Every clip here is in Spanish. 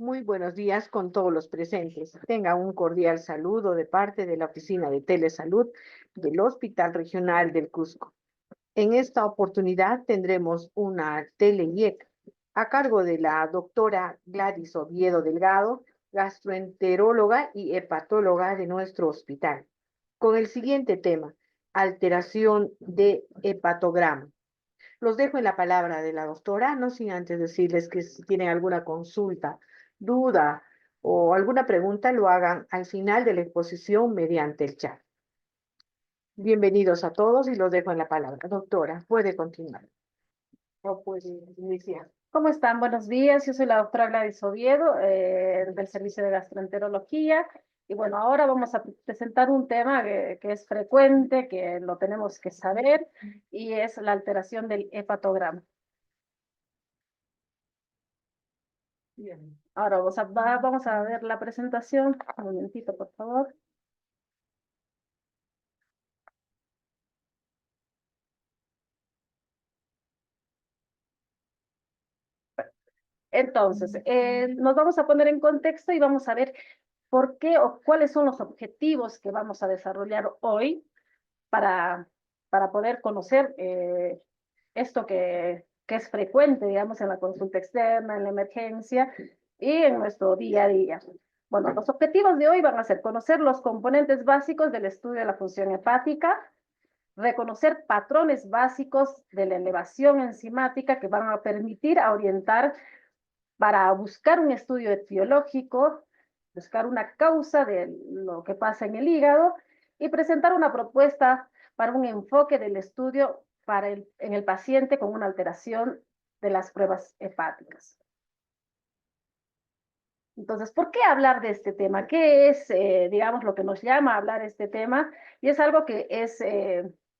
Muy buenos días con todos los presentes. Tenga un cordial saludo de parte de la Oficina de Telesalud del Hospital Regional del Cusco. En esta oportunidad tendremos una tele-IEC a cargo de la doctora Gladys Oviedo Delgado, gastroenteróloga y hepatóloga de nuestro hospital, con el siguiente tema: alteración de hepatograma. Los dejo en la palabra de la doctora, no sin antes decirles que si tienen alguna consulta, duda o alguna pregunta, lo hagan al final de la exposición mediante el chat. Bienvenidos a todos y los dejo en la palabra. Doctora, puede continuar o puede iniciar. ¿Cómo están? Buenos días. Yo soy la doctora Gladys Oviedo, del Servicio de Gastroenterología. Y bueno, ahora vamos a presentar un tema que es frecuente, que lo tenemos que saber, y es la alteración del hepatograma. Bien. Ahora vamos a ver la presentación. Un momentito, por favor. Entonces, nos vamos a poner en contexto y vamos a ver por qué o cuáles son los objetivos que vamos a desarrollar hoy para, para poder conocer esto que es frecuente, digamos, en la consulta externa, en la emergencia y en nuestro día a día. Bueno, los objetivos de hoy van a ser conocer los componentes básicos del estudio de la función hepática, reconocer patrones básicos de la elevación enzimática que van a permitir orientar para buscar un estudio etiológico, buscar una causa de lo que pasa en el hígado y presentar una propuesta para un enfoque del estudio en el paciente con una alteración de las pruebas hepáticas. Entonces, ¿por qué hablar de este tema? ¿Qué es, digamos, lo que nos llama a hablar de este tema? Y es algo que es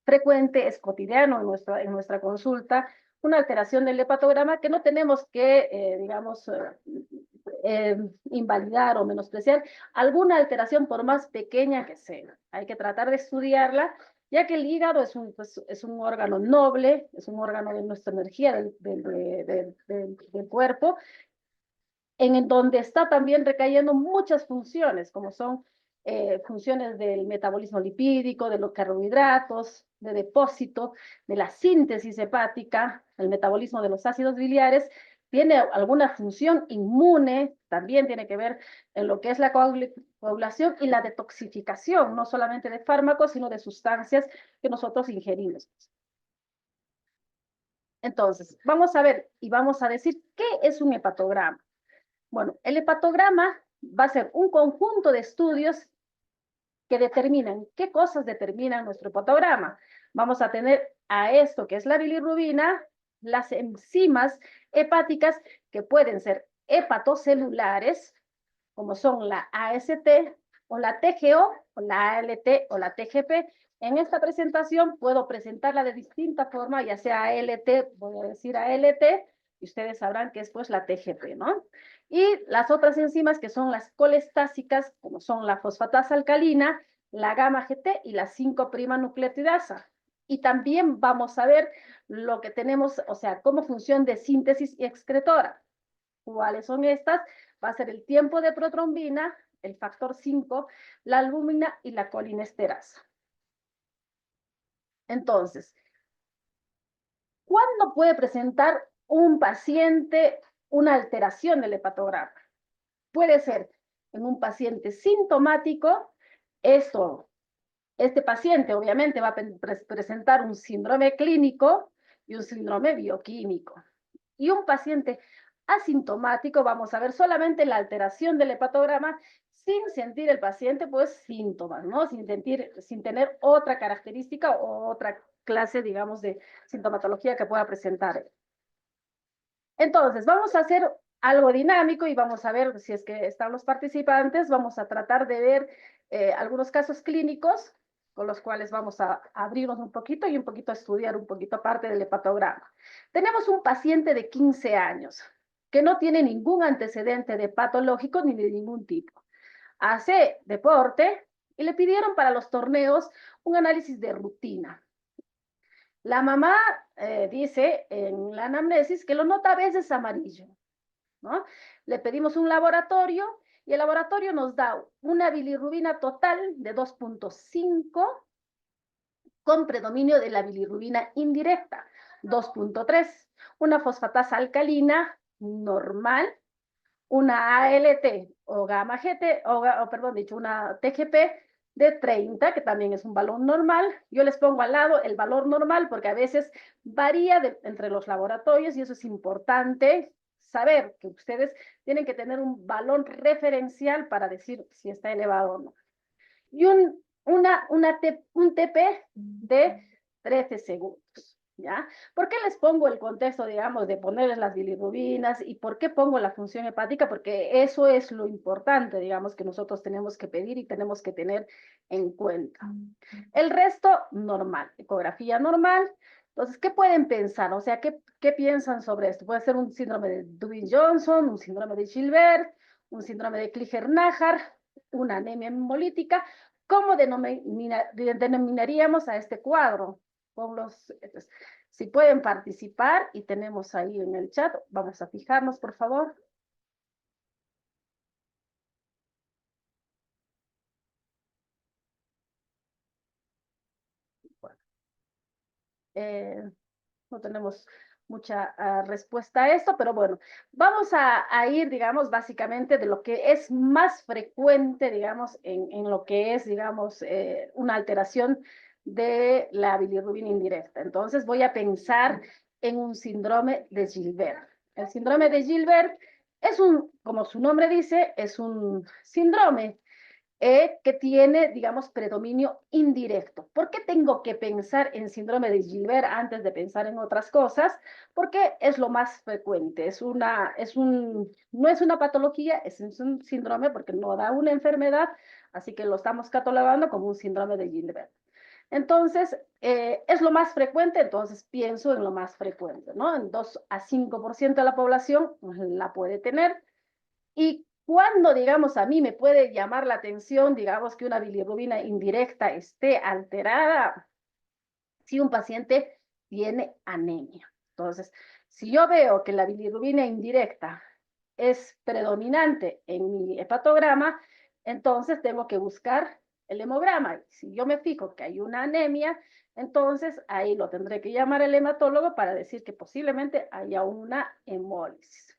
frecuente, es cotidiano en nuestra consulta, una alteración del hepatograma que no tenemos que, digamos, invalidar o menospreciar alguna alteración por más pequeña que sea. Hay que tratar de estudiarla, ya que el hígado es un órgano noble, es un órgano de nuestra energía del cuerpo, en donde está también recayendo muchas funciones, como son funciones del metabolismo lipídico, de los carbohidratos, de depósito, de la síntesis hepática, el metabolismo de los ácidos biliares, tiene alguna función inmune, también tiene que ver en lo que es la coagulación y la detoxificación, no solamente de fármacos, sino de sustancias que nosotros ingerimos. Entonces, vamos a ver y vamos a decir qué es un hepatograma. Bueno, el hepatograma va a ser un conjunto de estudios que determinan qué cosas determinan nuestro hepatograma. Vamos a tener a esto que es la bilirrubina, las enzimas hepáticas que pueden ser hepatocelulares, como son la AST o la TGO o la ALT o la TGP. En esta presentación puedo presentarla de distinta forma, ya sea ALT, voy a decir ALT, y ustedes sabrán que es pues la TGP, ¿no? Y las otras enzimas que son las colestásicas, como son la fosfatasa alcalina, la gamma GT y la 5' nucleotidasa. Y también vamos a ver lo que tenemos, o sea, como función de síntesis y excretora. ¿Cuáles son estas? Va a ser el tiempo de protrombina, el factor 5, la albúmina y la colinesterasa. Entonces, ¿cuándo puede presentar un paciente una alteración del hepatograma? Puede ser en un paciente sintomático. Este paciente obviamente va a presentar un síndrome clínico y un síndrome bioquímico. Y un paciente asintomático, vamos a ver solamente la alteración del hepatograma sin sentir el paciente, pues, síntomas, ¿no? Sin tener otra característica o otra clase, digamos, de sintomatología que pueda presentar. Entonces, vamos a hacer algo dinámico y vamos a ver si es que están los participantes. Vamos a tratar de ver algunos casos clínicos con los cuales vamos a abrirnos un poquito y un poquito a estudiar un poquito parte del hepatograma. Tenemos un paciente de 15 años que no tiene ningún antecedente de patológico ni de ningún tipo. Hace deporte y le pidieron para los torneos un análisis de rutina. La mamá dice en la anamnesis que lo nota a veces amarillo, ¿no? Le pedimos un laboratorio y el laboratorio nos da una bilirrubina total de 2.5 con predominio de la bilirrubina indirecta, 2.3, una fosfatasa alcalina normal, una ALT o gamma GT, perdón, dicho, una TGP de 30, que también es un valor normal. Yo les pongo al lado el valor normal porque a veces varía entre los laboratorios y eso es importante saber que ustedes tienen que tener un valor referencial para decir si está elevado o no. Y un TP de 13 segundos. ¿Ya? ¿Por qué les pongo el contexto, digamos, de ponerles las bilirrubinas y por qué pongo la función hepática? Porque eso es lo importante, digamos, que nosotros tenemos que pedir y tenemos que tener en cuenta. El resto, normal, ecografía normal. Entonces, ¿qué pueden pensar? O sea, ¿qué piensan sobre esto? Puede ser un síndrome de Dubin-Johnson, un síndrome de Gilbert, un síndrome de Kliger-Najar, una anemia hemolítica. ¿Cómo denominaríamos a este cuadro? Entonces, si pueden participar y tenemos ahí en el chat, vamos a fijarnos, por favor. Bueno, no tenemos mucha respuesta a esto, pero bueno, vamos a ir, digamos, básicamente de lo que es más frecuente, digamos, en lo que es, digamos, una alteración de la bilirrubina indirecta. Entonces voy a pensar en un síndrome de Gilbert. El síndrome de Gilbert es como su nombre dice, es un síndrome que tiene, digamos, predominio indirecto. ¿Por qué tengo que pensar en síndrome de Gilbert antes de pensar en otras cosas? Porque es lo más frecuente. No es una patología, es un síndrome porque no da una enfermedad, así que lo estamos catalogando como un síndrome de Gilbert. Entonces, es lo más frecuente, entonces pienso en lo más frecuente, ¿no? En 2 a 5% de la población la puede tener. Y cuando, digamos, a mí me puede llamar la atención, digamos, que una bilirrubina indirecta esté alterada, si un paciente tiene anemia. Entonces, si yo veo que la bilirrubina indirecta es predominante en mi hepatograma, entonces tengo que buscar el hemograma. Si yo me fijo que hay una anemia, entonces ahí lo tendré que llamar el hematólogo para decir que posiblemente haya una hemólisis.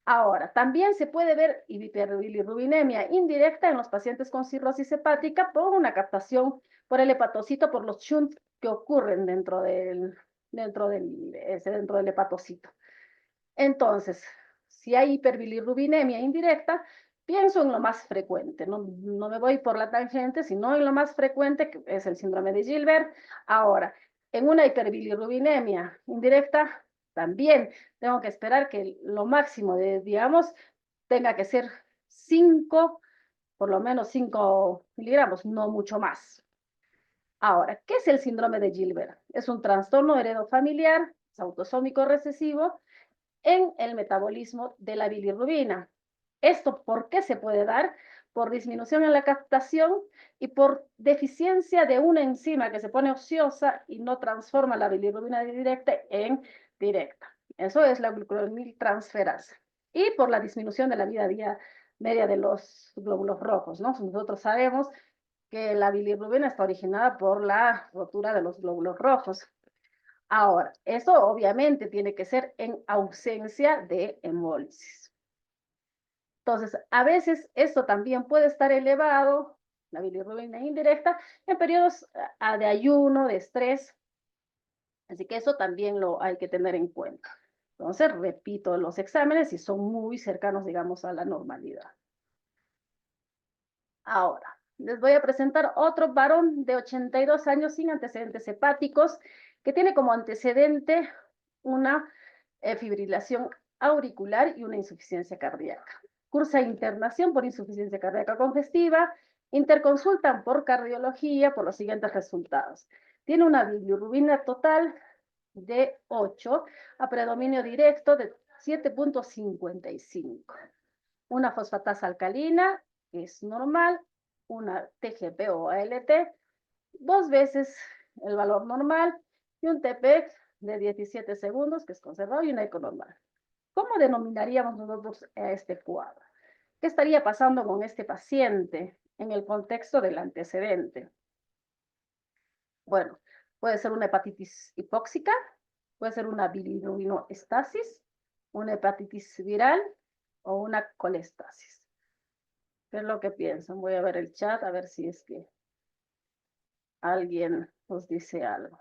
Ahora, también se puede ver hiperbilirubinemia indirecta en los pacientes con cirrosis hepática por una captación por el hepatocito, por los shunt que ocurren dentro del hepatocito. Entonces, si hay hiperbilirubinemia indirecta, pienso en lo más frecuente, no me voy por la tangente, sino en lo más frecuente, que es el síndrome de Gilbert. Ahora, en una hiperbilirubinemia indirecta, también tengo que esperar que lo máximo digamos, tenga que ser 5, por lo menos 5 miligramos, no mucho más. Ahora, ¿qué es el síndrome de Gilbert? Es un trastorno heredofamiliar, es autosómico recesivo, en el metabolismo de la bilirrubina. ¿Esto por qué se puede dar? Por disminución en la captación y por deficiencia de una enzima que se pone ociosa y no transforma la bilirrubina directa en directa. Eso es la glucoroniltransferasa. Y por la disminución de la vida media de los glóbulos rojos, ¿no? Nosotros sabemos que la bilirrubina está originada por la rotura de los glóbulos rojos. Ahora, eso obviamente tiene que ser en ausencia de hemólisis. Entonces, a veces esto también puede estar elevado, la bilirrubina indirecta, en periodos de ayuno, de estrés. Así que eso también lo hay que tener en cuenta. Entonces, repito los exámenes y son muy cercanos, digamos, a la normalidad. Ahora, les voy a presentar otro varón de 82 años sin antecedentes hepáticos que tiene como antecedente una fibrilación auricular y una insuficiencia cardíaca. Cursa internación por insuficiencia cardíaca congestiva, interconsultan por cardiología por los siguientes resultados. Tiene una bilirrubina total de 8, a predominio directo de 7.55. Una fosfatasa alcalina, que es normal, una TGP o ALT, 2 veces el valor normal, y un TP de 17 segundos, que es conservado, y una eco normal. ¿Cómo denominaríamos nosotros a este cuadro? ¿Qué estaría pasando con este paciente en el contexto del antecedente? Bueno, puede ser una hepatitis hipóxica, puede ser una bilirrubinoestasis, una hepatitis viral o una colestasis. ¿Qué es lo que piensan? Voy a ver el chat a ver si es que alguien nos dice algo.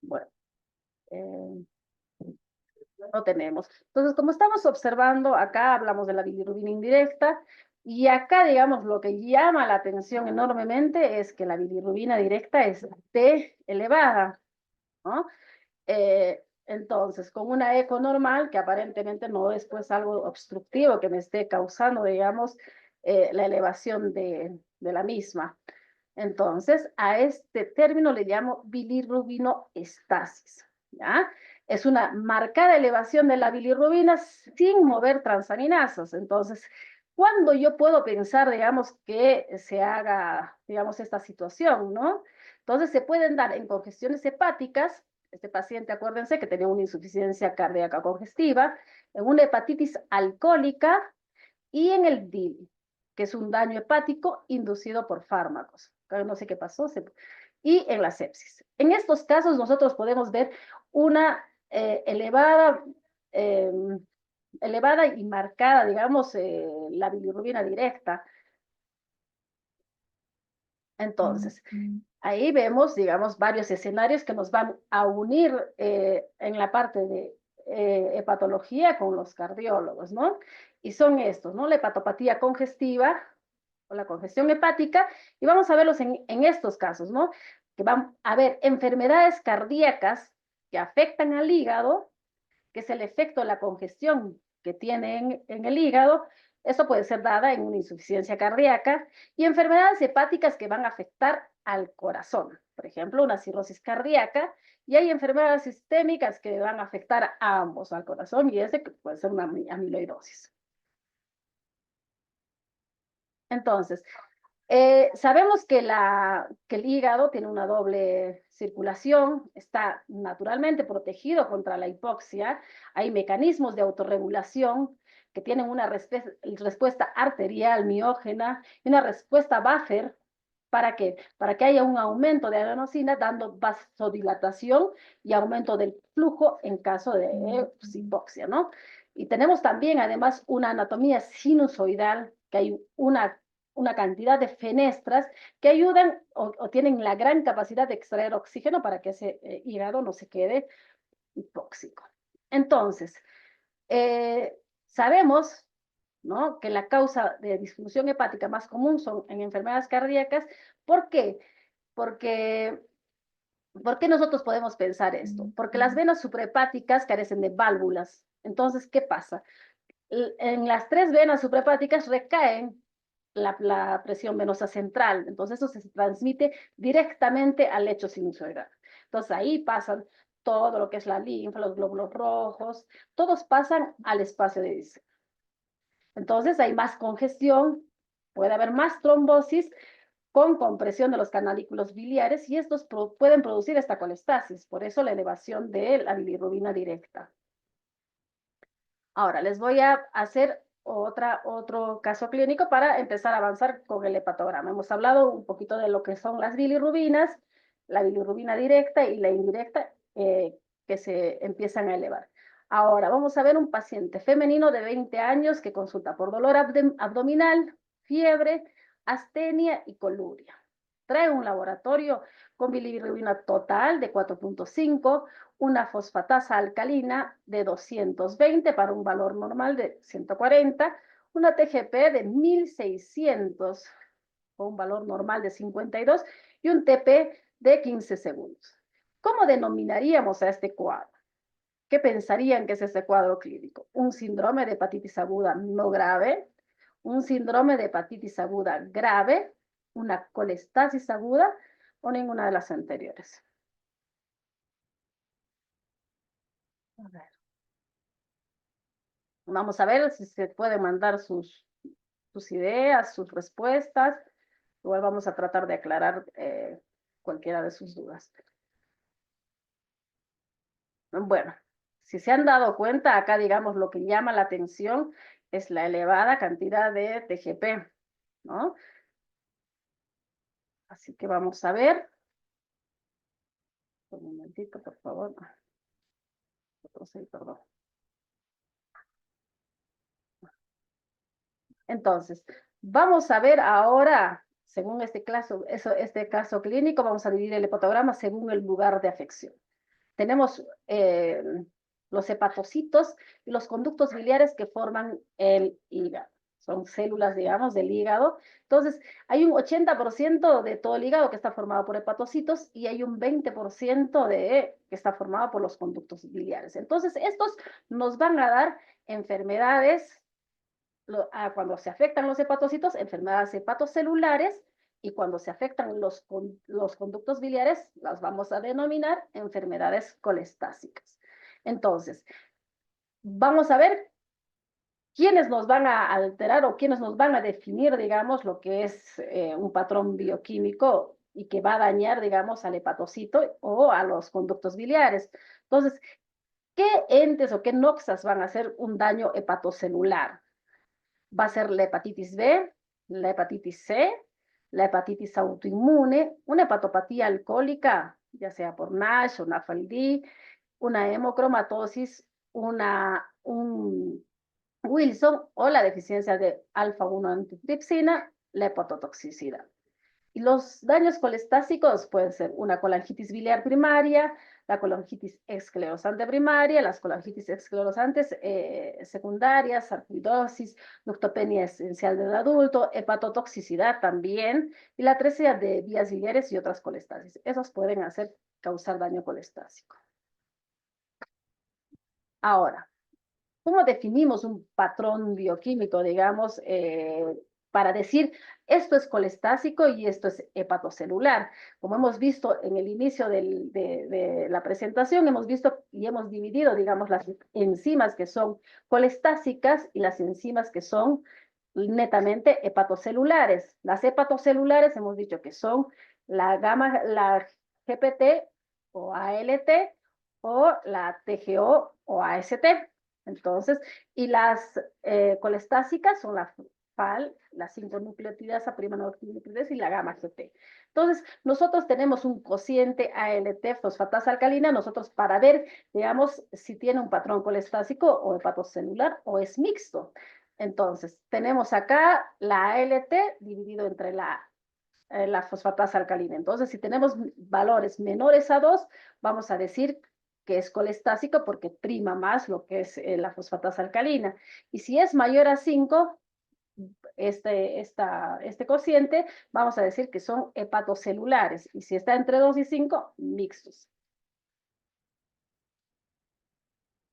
Bueno, no tenemos. Entonces, como estamos observando, acá hablamos de la bilirrubina indirecta, y acá, digamos, lo que llama la atención enormemente es que la bilirrubina directa es T elevada, ¿no? Entonces, con una eco normal, que aparentemente no es pues algo obstructivo que me esté causando, digamos, la elevación de la misma. Entonces, a este término le llamo bilirrubinoestasis, ¿ya? Es una marcada elevación de la bilirrubina sin mover transaminasas. Entonces, ¿cuándo yo puedo pensar, digamos, que se haga, digamos, esta situación, ¿no? Entonces, se pueden dar en congestiones hepáticas. Este paciente, acuérdense que tenía una insuficiencia cardíaca congestiva, en una hepatitis alcohólica y en el DIL, que es un daño hepático inducido por fármacos. No sé qué pasó. Y en la sepsis. En estos casos nosotros podemos ver una elevada y marcada, digamos, la bilirrubina directa. Entonces, ahí vemos, digamos, varios escenarios que nos van a unir en la parte de hepatología con los cardiólogos, ¿no? Y son estos, ¿no? La hepatopatía congestiva o la congestión hepática, y vamos a verlos en estos casos, ¿no? Que van a haber enfermedades cardíacas que afectan al hígado, que es el efecto de la congestión que tiene en el hígado. Eso puede ser dada en una insuficiencia cardíaca, y enfermedades hepáticas que van a afectar al corazón, por ejemplo, una cirrosis cardíaca, y hay enfermedades sistémicas que van a afectar a ambos, al corazón, y ese puede ser una amiloidosis. Entonces, sabemos que el hígado tiene una doble circulación, está naturalmente protegido contra la hipoxia, hay mecanismos de autorregulación que tienen una respuesta arterial miógena y una respuesta buffer. ¿Para qué? Para que haya un aumento de adenosina, dando vasodilatación y aumento del flujo en caso de hipoxia, ¿no? Y tenemos también, además, una anatomía sinusoidal, que hay una cantidad de fenestras que ayudan o tienen la gran capacidad de extraer oxígeno para que ese hígado no se quede hipóxico. Entonces, sabemos, ¿no?, que la causa de disfunción hepática más común son en enfermedades cardíacas. ¿Por qué? ¿Por qué nosotros podemos pensar esto? Porque las venas suprahepáticas carecen de válvulas. Entonces, ¿qué pasa? En las 3 venas suprahepáticas recaen la presión venosa central. Entonces, eso se transmite directamente al lecho sinusoidal. Entonces, ahí pasan todo lo que es la linfa, los glóbulos rojos, todos pasan al espacio de diseño. Entonces, hay más congestión, puede haber más trombosis con compresión de los canalículos biliares, y estos pueden producir esta colestasis. Por eso la elevación de la bilirrubina directa. Ahora, les voy a hacer otro caso clínico para empezar a avanzar con el hepatograma. Hemos hablado un poquito de lo que son las bilirrubinas, la bilirrubina directa y la indirecta, que se empiezan a elevar. Ahora, vamos a ver un paciente femenino de 20 años que consulta por dolor abdominal, fiebre, astenia y coluria. Trae un laboratorio con bilirrubina total de 4.5, una fosfatasa alcalina de 220 para un valor normal de 140, una TGP de 1600 con un valor normal de 52 y un TP de 15 segundos. ¿Cómo denominaríamos a este cuadro? ¿Qué pensarían que es este cuadro clínico? Un síndrome de hepatitis aguda no grave, un síndrome de hepatitis aguda grave, una colestasis aguda o ninguna de las anteriores. A ver. Vamos a ver si se pueden mandar sus ideas, sus respuestas. Igual vamos a tratar de aclarar cualquiera de sus dudas. Bueno, si se han dado cuenta, acá digamos lo que llama la atención es la elevada cantidad de TGP, ¿no? Así que vamos a ver. Un momentito, por favor. Perdón. Entonces, vamos a ver ahora, según este caso clínico, vamos a dividir el hepatograma según el lugar de afección. Tenemos los hepatocitos y los conductos biliares que forman el hígado. Son células, digamos, del hígado. Entonces, hay un 80% de todo el hígado que está formado por hepatocitos y hay un 20% que está formado por los conductos biliares. Entonces, estos nos van a dar enfermedades, cuando se afectan los hepatocitos, enfermedades hepatocelulares, y cuando se afectan los conductos biliares, las vamos a denominar enfermedades colestásicas. Entonces, vamos a ver quiénes nos van a alterar o quiénes nos van a definir, digamos, lo que es un patrón bioquímico y que va a dañar, digamos, al hepatocito o a los conductos biliares. Entonces, ¿qué entes o qué noxas van a hacer un daño hepatocelular? Va a ser la hepatitis B, la hepatitis C, la hepatitis autoinmune, una hepatopatía alcohólica, ya sea por NASH o NAFLD, una hemocromatosis, un Wilson o la deficiencia de alfa-1 antitripsina, la hepatotoxicidad. Y los daños colestásicos pueden ser una colangitis biliar primaria, la colangitis esclerosante primaria, las colangitis esclerosantes secundarias, sarcoidosis, ductopenia esencial del adulto, hepatotoxicidad también, y la atresia de vías biliares y otras colestasis. Esos pueden causar daño colestásico. Ahora, ¿cómo definimos un patrón bioquímico, digamos, para decir esto es colestásico y esto es hepatocelular? Como hemos visto en el inicio de la presentación, hemos visto y hemos dividido, digamos, las enzimas que son colestásicas y las enzimas que son netamente hepatocelulares. Las hepatocelulares hemos dicho que son la GPT o ALT o la TGO o AST. Entonces, y las colestásicas son la FAL, la 5-nucleotidasa prima nucleotidasa y la gamma GT. Entonces, nosotros tenemos un cociente ALT fosfatasa alcalina, nosotros para ver, digamos, si tiene un patrón colestásico o hepatocelular o es mixto. Entonces, tenemos acá la ALT dividido entre la fosfatasa alcalina. Entonces, si tenemos valores menores a 2, vamos a decir que es colestásico porque prima más lo que es la fosfatasa alcalina. Y si es mayor a 5, este cociente, vamos a decir que son hepatocelulares. Y si está entre 2 y 5, mixtos.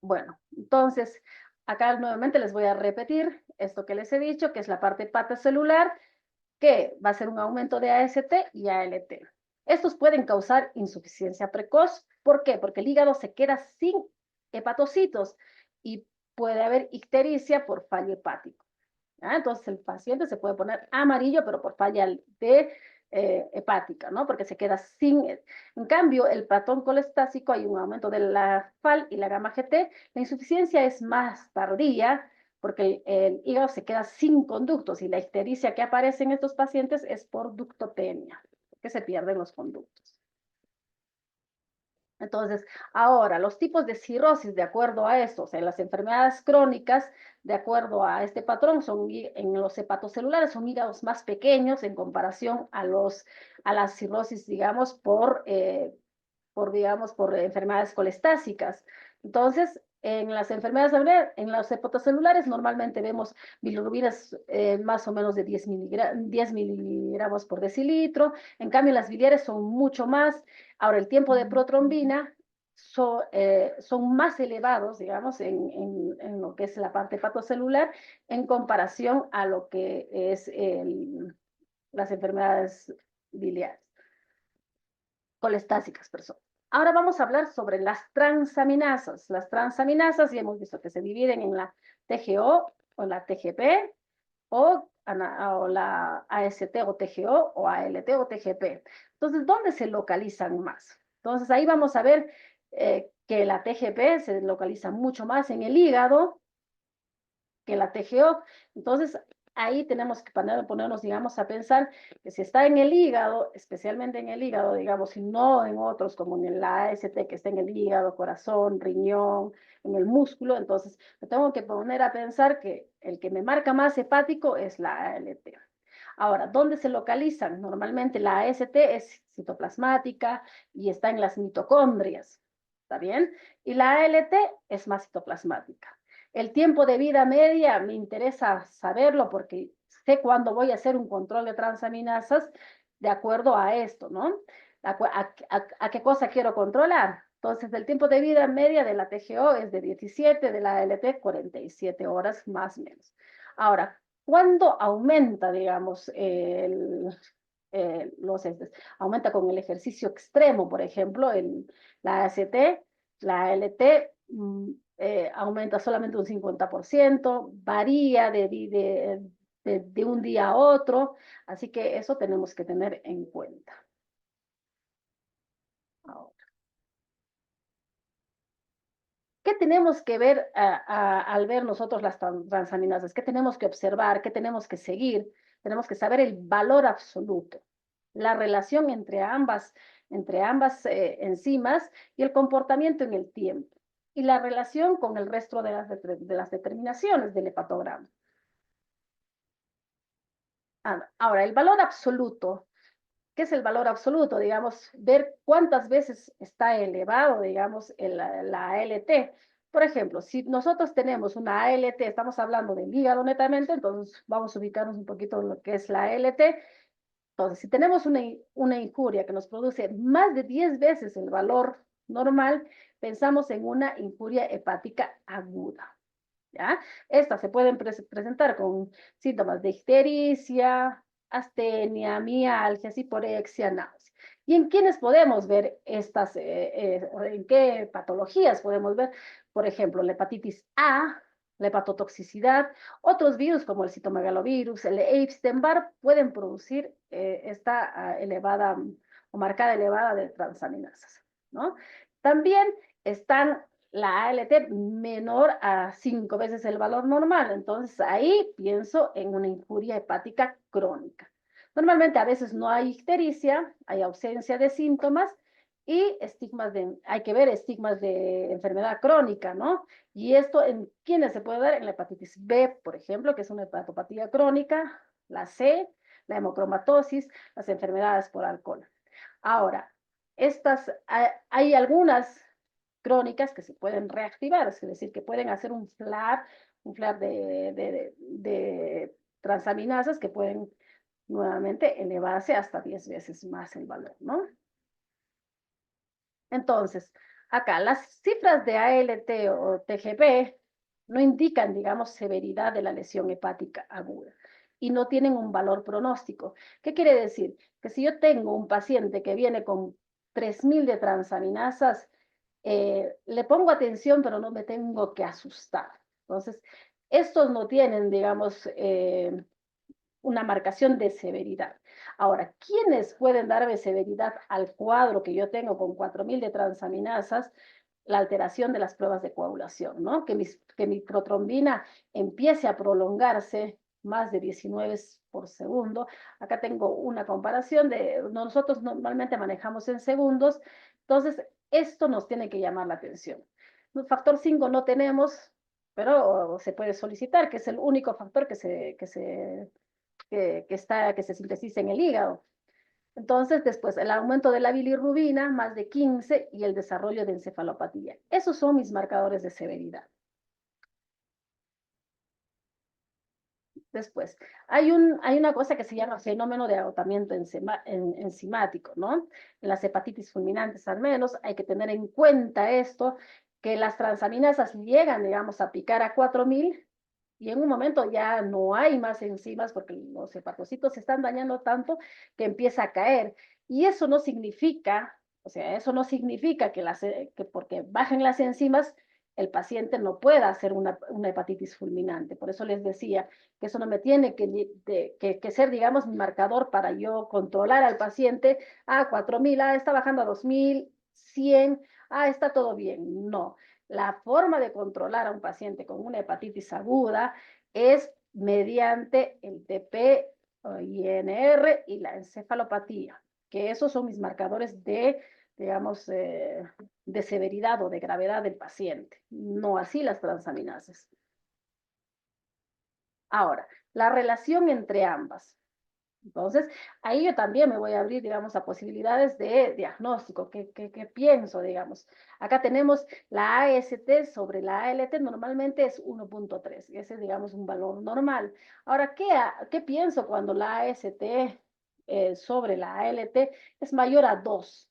Bueno, entonces, acá nuevamente les voy a repetir esto que les he dicho, que es la parte hepatocelular, que va a ser un aumento de AST y ALT. Estos pueden causar insuficiencia precoz. ¿Por qué? Porque el hígado se queda sin hepatocitos y puede haber ictericia por fallo hepático. ¿Ya? Entonces el paciente se puede poner amarillo, pero por falla hepática, ¿no? Porque se queda sin. En cambio, el patrón colestásico, hay un aumento de la FAL y la gamma GT. La insuficiencia es más tardía, porque el hígado se queda sin conductos y la ictericia que aparece en estos pacientes es por ductopenia, que se pierden los conductos. Entonces, ahora, los tipos de cirrosis, de acuerdo a esto, o sea, las enfermedades crónicas, de acuerdo a este patrón, en los hepatocelulares son hígados más pequeños en comparación a las cirrosis, digamos, por enfermedades colestásicas. Entonces, En las enfermedades celulares, en los hepatocelulares, normalmente vemos bilirrubinas más o menos de 10 miligramos por decilitro. En cambio, las biliares son mucho más. Ahora, el tiempo de protrombina son más elevados, digamos, en lo que es la parte hepatocelular en comparación a lo que es las enfermedades biliares, colestásicas, perdón. Ahora vamos a hablar sobre las transaminasas. Las transaminasas ya hemos visto que se dividen en la TGO o la TGP o la AST o TGO o ALT o TGP. Entonces, ¿dónde se localizan más? Entonces, ahí vamos a ver que la TGP se localiza mucho más en el hígado que la TGO. Entonces, ahí tenemos que ponernos, digamos, a pensar que si está en el hígado, especialmente en el hígado, digamos, y no en otros, como en la AST, que está en el hígado, corazón, riñón, en el músculo, entonces me tengo que poner a pensar que el que me marca más hepático es la ALT. Ahora, ¿dónde se localizan? Normalmente la AST es citoplasmática y está en las mitocondrias, ¿está bien? Y la ALT es más citoplasmática. El tiempo de vida media me interesa saberlo porque sé cuándo voy a hacer un control de transaminasas de acuerdo a esto, ¿no? ¿A qué cosa quiero controlar? Entonces, el tiempo de vida media de la TGO es de 17, de la ALT 47 horas más o menos. Ahora, ¿cuándo aumenta, digamos, aumenta con el ejercicio extremo, por ejemplo, la ACT, la ALT aumenta solamente un 50%, varía de un día a otro, así que eso tenemos que tener en cuenta. Ahora, ¿qué tenemos que ver al ver nosotros las transaminasas? ¿Qué tenemos que observar? ¿Qué tenemos que seguir? Tenemos que saber el valor absoluto, la relación entre ambas enzimas y el comportamiento en el tiempo, y la relación con el resto de las determinaciones del hepatograma. Ahora, el valor absoluto. ¿Qué es el valor absoluto? Digamos, ver cuántas veces está elevado, digamos, la ALT. Por ejemplo, si nosotros tenemos una ALT, estamos hablando del hígado netamente, entonces vamos a ubicarnos un poquito en lo que es la ALT. Entonces, si tenemos una injuria que nos produce más de 10 veces el valor normal, pensamos en una injuria hepática aguda. ¿Ya? Estas se pueden presentar con síntomas de ictericia, astenia, mialgia, hiporexia, náusea. ¿Y en quiénes podemos ver en qué patologías podemos ver? Por ejemplo, la hepatitis A, la hepatotoxicidad, otros virus como el citomegalovirus, el Epstein-Barr pueden producir esta elevada o marcada elevada de transaminasas, ¿no? También están la ALT menor a 5 veces el valor normal. Entonces ahí pienso en una injuria hepática crónica. Normalmente a veces no hay ictericia, hay ausencia de síntomas y hay que ver estigmas de enfermedad crónica, ¿no? Y esto en quiénes se puede dar en la hepatitis B, por ejemplo, que es una hepatopatía crónica, la C, la hemocromatosis, las enfermedades por alcohol. Ahora, hay algunas crónicas que se pueden reactivar, es decir, que pueden hacer un FLAR de transaminasas que pueden nuevamente elevarse hasta 10 veces más el valor, ¿no? Entonces, acá las cifras de ALT o TGP no indican, digamos, severidad de la lesión hepática aguda y no tienen un valor pronóstico. ¿Qué quiere decir? Que si yo tengo un paciente que viene con 3000 de transaminasas, le pongo atención, pero no me tengo que asustar. Entonces, estos no tienen, digamos, una marcación de severidad. Ahora, ¿quiénes pueden darme severidad al cuadro que yo tengo con 4000 de transaminasas? La alteración de las pruebas de coagulación, ¿no? Que mi protrombina empiece a prolongarse más de 19 por segundo. Acá tengo una comparación nosotros normalmente manejamos en segundos, entonces esto nos tiene que llamar la atención. Factor 5 no tenemos, pero se puede solicitar, que es el único factor que se sintetiza en el hígado. Entonces, después, el aumento de la bilirrubina, más de 15, y el desarrollo de encefalopatía. Esos son mis marcadores de severidad. Después, hay una cosa que se llama fenómeno de agotamiento enzimático, ¿no? En las hepatitis fulminantes al menos hay que tener en cuenta esto, que las transaminasas llegan, digamos, a picar a 4000 y en un momento ya no hay más enzimas porque los hepatocitos se están dañando tanto que empieza a caer. Y eso no significa, o sea, eso no significa que porque bajen las enzimas el paciente no pueda hacer una hepatitis fulminante. Por eso les decía que eso no me tiene que ser, digamos, mi marcador para yo controlar al paciente. 4000, está bajando a 2100, está todo bien. No. La forma de controlar a un paciente con una hepatitis aguda es mediante el TP, INR y la encefalopatía, que esos son mis marcadores de, digamos, de severidad o de gravedad del paciente, no así las transaminasas. Ahora, la relación entre ambas. Entonces, ahí yo también me voy a abrir, digamos, a posibilidades de diagnóstico. ¿Qué pienso, digamos? Acá tenemos la AST sobre la ALT, normalmente es 1.3. Ese es, digamos, un valor normal. Ahora, ¿qué pienso cuando la AST sobre la ALT es mayor a 2?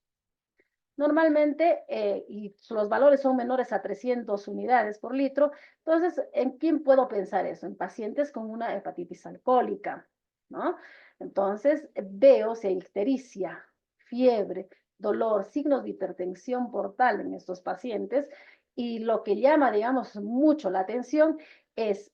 Normalmente, y los valores son menores a 300 unidades por litro, entonces, ¿en quién puedo pensar eso? En pacientes con una hepatitis alcohólica, ¿no? Entonces, veo si hay ictericia, fiebre, dolor, signos de hipertensión portal en estos pacientes, y lo que llama, digamos, mucho la atención es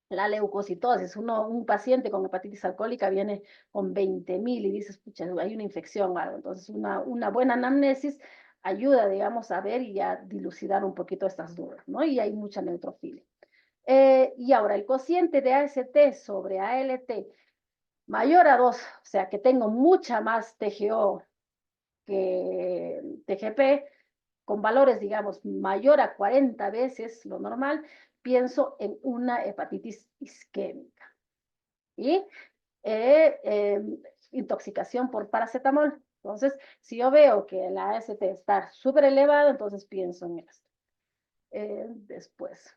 la leucocitosis. Un paciente con hepatitis alcohólica viene con 20.000 y dices, pucha, hay una infección o algo. Entonces, una buena anamnesis ayuda, digamos, a ver y a dilucidar un poquito estas dudas, ¿no? Y hay mucha neutrofilia. Y ahora, el cociente de AST sobre ALT mayor a 2, o sea, que tengo mucha más TGO que TGP, con valores, digamos, mayor a 40 veces lo normal, pienso en una hepatitis isquémica. Y intoxicación por paracetamol. Entonces, si yo veo que la AST está súper elevada, entonces pienso en esto. Después.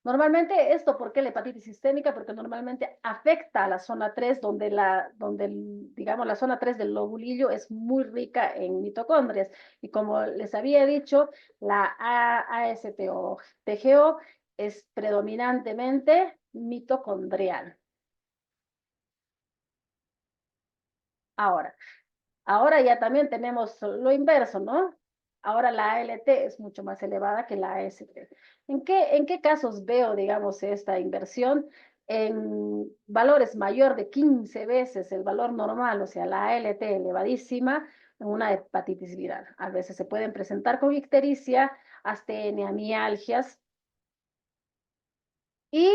Normalmente esto, ¿por qué la hepatitis sistémica? Porque normalmente afecta a la zona 3, digamos, la zona 3 del lobulillo es muy rica en mitocondrias. Y como les había dicho, la AST o TGO es predominantemente mitocondrial. Ahora ya también tenemos lo inverso, ¿no? Ahora la ALT es mucho más elevada que la AST. ¿En qué casos veo, digamos, esta inversión? En valores mayor de 15 veces el valor normal, o sea, la ALT elevadísima, en una hepatitis viral. A veces se pueden presentar con ictericia, astenia, mialgias. Y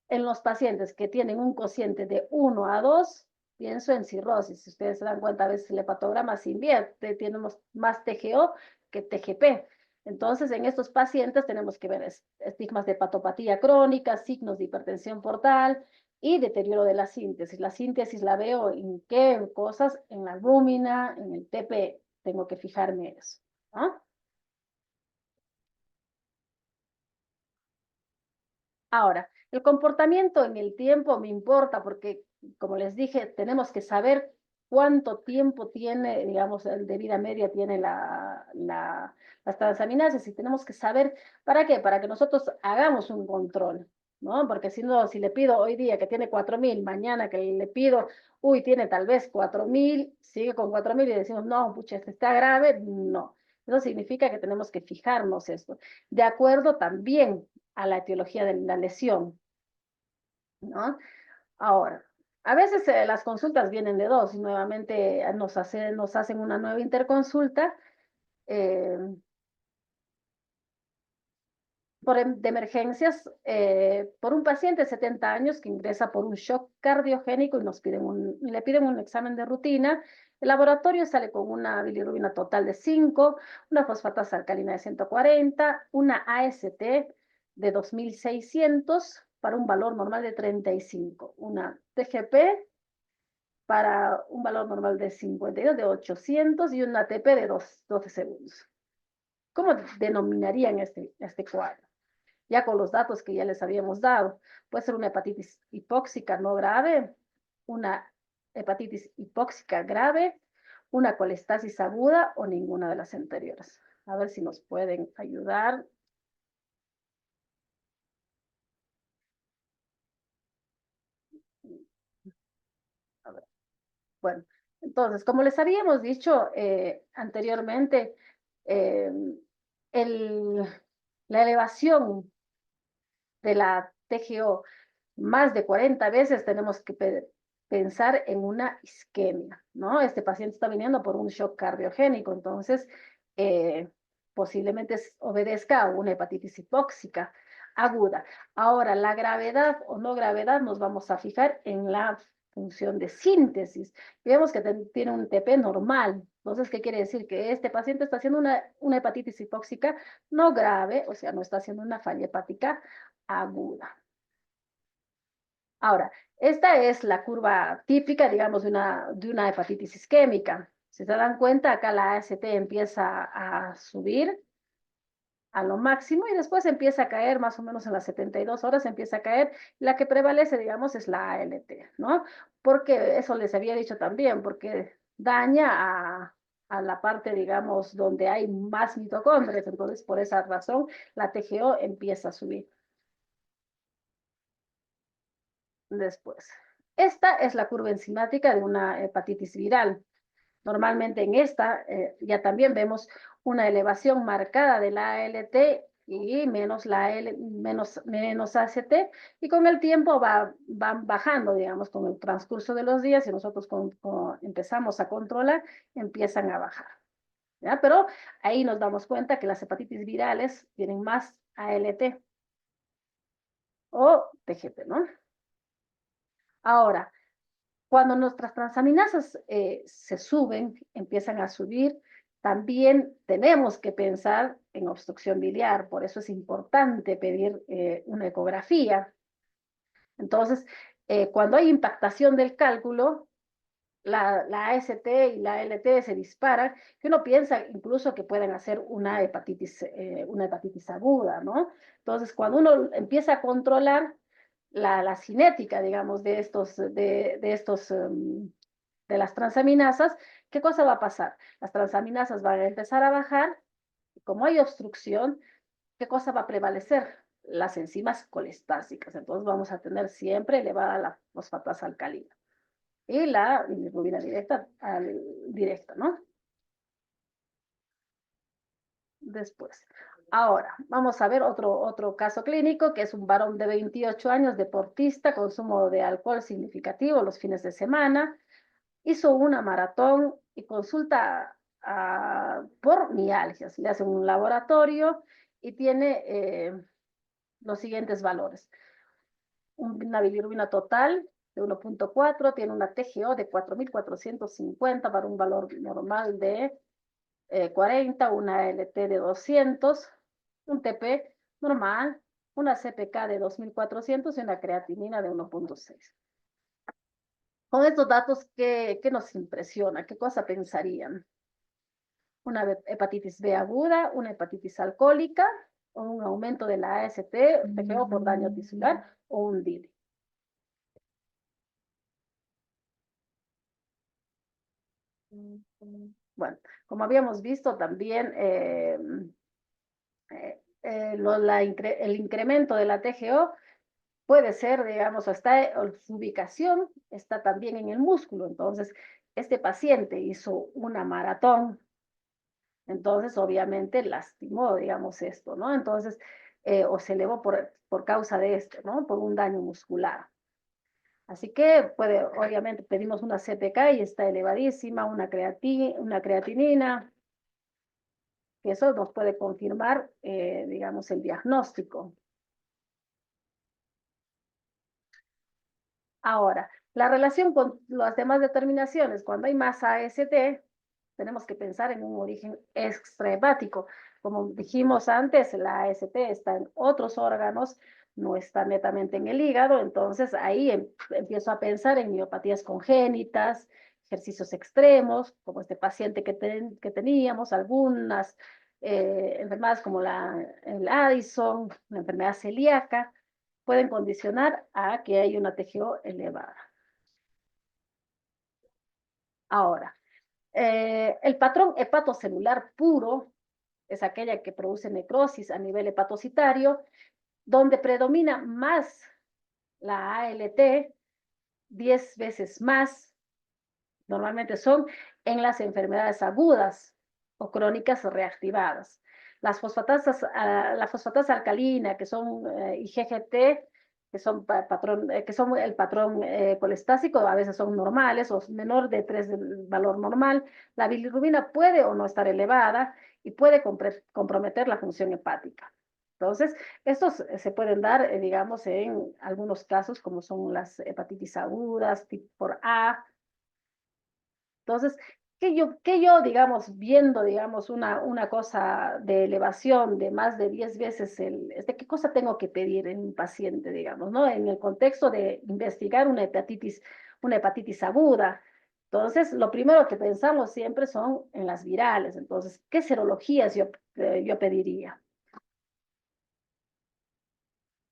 en los pacientes que tienen un cociente de 1 a 2, pienso en cirrosis. Si ustedes se dan cuenta, a veces el hepatograma se invierte, tenemos más TGO que TGP. Entonces, en estos pacientes tenemos que ver estigmas de hepatopatía crónica, signos de hipertensión portal y deterioro de la síntesis. La síntesis la veo en qué cosas, en la albúmina, en el TP, tengo que fijarme en eso, ¿no? Ahora, el comportamiento en el tiempo me importa porque, como les dije, tenemos que saber cuánto tiempo tiene, digamos, de vida media tiene las transaminasas y tenemos que saber, ¿para qué? Para que nosotros hagamos un control, ¿no? Porque si no, si le pido hoy día que tiene 4000, mañana que le pido, uy, tiene tal vez 4000, sigue con 4000 y decimos, no, pucha, este está grave, no. Eso significa que tenemos que fijarnos esto. De acuerdo también a la etiología de la lesión, ¿no? Ahora, a veces las consultas vienen de dos y nuevamente nos hacen una nueva interconsulta eh, de emergencias por un paciente de 70 años que ingresa por un shock cardiogénico y le piden un examen de rutina. El laboratorio sale con una bilirrubina total de 5, una fosfatasa alcalina de 140, una AST de 2600 para un valor normal de 35, una TGP para un valor normal de 52, de 800 y un ATP de 12 segundos. ¿Cómo denominarían este cuadro? Ya con los datos que ya les habíamos dado. Puede ser una hepatitis hipóxica no grave, una hepatitis hipóxica grave, una colestasis aguda o ninguna de las anteriores. A ver si nos pueden ayudar. A ver. Bueno, entonces, como les habíamos dicho anteriormente, eh, el, la elevación de la TGO más de 40 veces tenemos que pensar en una isquemia, ¿no? Este paciente está viniendo por un shock cardiogénico, entonces posiblemente obedezca a una hepatitis hipóxica aguda. Ahora, la gravedad o no gravedad nos vamos a fijar en la función de síntesis. Vemos que tiene un TP normal. Entonces, ¿qué quiere decir? Que este paciente está haciendo una hepatitis hipóxica no grave, o sea, no está haciendo una falla hepática aguda. Ahora, esta es la curva típica, digamos, de una hepatitis isquémica. Si se dan cuenta, acá la AST empieza a subir a lo máximo y después empieza a caer, más o menos en las 72 horas empieza a caer. La que prevalece, digamos, es la ALT, ¿no? Porque eso les había dicho también, porque daña a la parte, digamos, donde hay más mitocondrias. Entonces, por esa razón, la TGO empieza a subir. Después, esta es la curva enzimática de una hepatitis viral. Normalmente en esta ya también vemos una elevación marcada de la ALT y menos ACT, y con el tiempo van bajando, digamos, con el transcurso de los días, y nosotros empezamos a controlar, empiezan a bajar. ¿Ya? Pero ahí nos damos cuenta que las hepatitis virales tienen más ALT o TGP, ¿no? Ahora, cuando nuestras transaminasas se suben, empiezan a subir, también tenemos que pensar en obstrucción biliar. Por eso es importante pedir una ecografía. Entonces, cuando hay impactación del cálculo, la AST y la ALT se disparan, que uno piensa incluso que pueden hacer una hepatitis aguda, ¿no? Entonces, cuando uno empieza a controlar la cinética, digamos, de las transaminasas, ¿qué cosa va a pasar? Las transaminasas van a empezar a bajar, y como hay obstrucción, ¿qué cosa va a prevalecer? Las enzimas colestásicas. Entonces vamos a tener siempre elevada la fosfatasa alcalina y la bilirrubina directa, ¿no? Después. Ahora, vamos a ver otro caso clínico, que es un varón de 28 años, deportista, consumo de alcohol significativo los fines de semana, hizo una maratón y consulta por mialgias. Le hacen un laboratorio y tiene los siguientes valores. Una bilirrubina total de 1.4, tiene una TGO de 4.450 para un valor normal de 40, una LT de 200, un TP normal, una CPK de 2.400 y una creatinina de 1.6. Con estos datos, ¿qué nos impresiona? ¿Qué cosa pensarían? Una hepatitis B aguda, una hepatitis alcohólica, o un aumento de la AST, TGO por daño tisular, o un DILI. Bueno, como habíamos visto también, el incremento de la TGO puede ser, digamos, su ubicación está también en el músculo. Entonces, este paciente hizo una maratón, entonces obviamente lastimó, digamos, esto, ¿no? Entonces, o se elevó por causa de esto, ¿no? Por un daño muscular. Así que obviamente pedimos una CPK y está elevadísima, una creatinina, que eso nos puede confirmar, digamos, el diagnóstico. Ahora, la relación con las demás determinaciones, cuando hay más AST, tenemos que pensar en un origen extrahepático. Como dijimos antes, la AST está en otros órganos no está netamente en el hígado, entonces ahí empiezo a pensar en miopatías congénitas, ejercicios extremos, como este paciente que teníamos, algunas enfermedades como el Addison, la enfermedad celíaca, pueden condicionar a que haya una TGO elevada. Ahora, el patrón hepatocelular puro es aquella que produce necrosis a nivel hepatocitario, donde predomina más la ALT, 10 veces más, normalmente son en las enfermedades agudas o crónicas reactivadas. La fosfatasa alcalina, que son IgGT, que son el patrón colestásico, a veces son normales o menor de 3 del valor normal. La bilirrubina puede o no estar elevada y puede comprometer la función hepática. Entonces, estos se pueden dar, digamos, en algunos casos, como son las hepatitis agudas, tipo por A. Entonces, que yo, digamos, viendo, digamos, una cosa de elevación de más de 10 veces ¿qué cosa tengo que pedir en un paciente, digamos, ¿no? En el contexto de investigar una hepatitis aguda. Entonces, lo primero que pensamos siempre son en las virales. Entonces, ¿qué serologías yo pediría?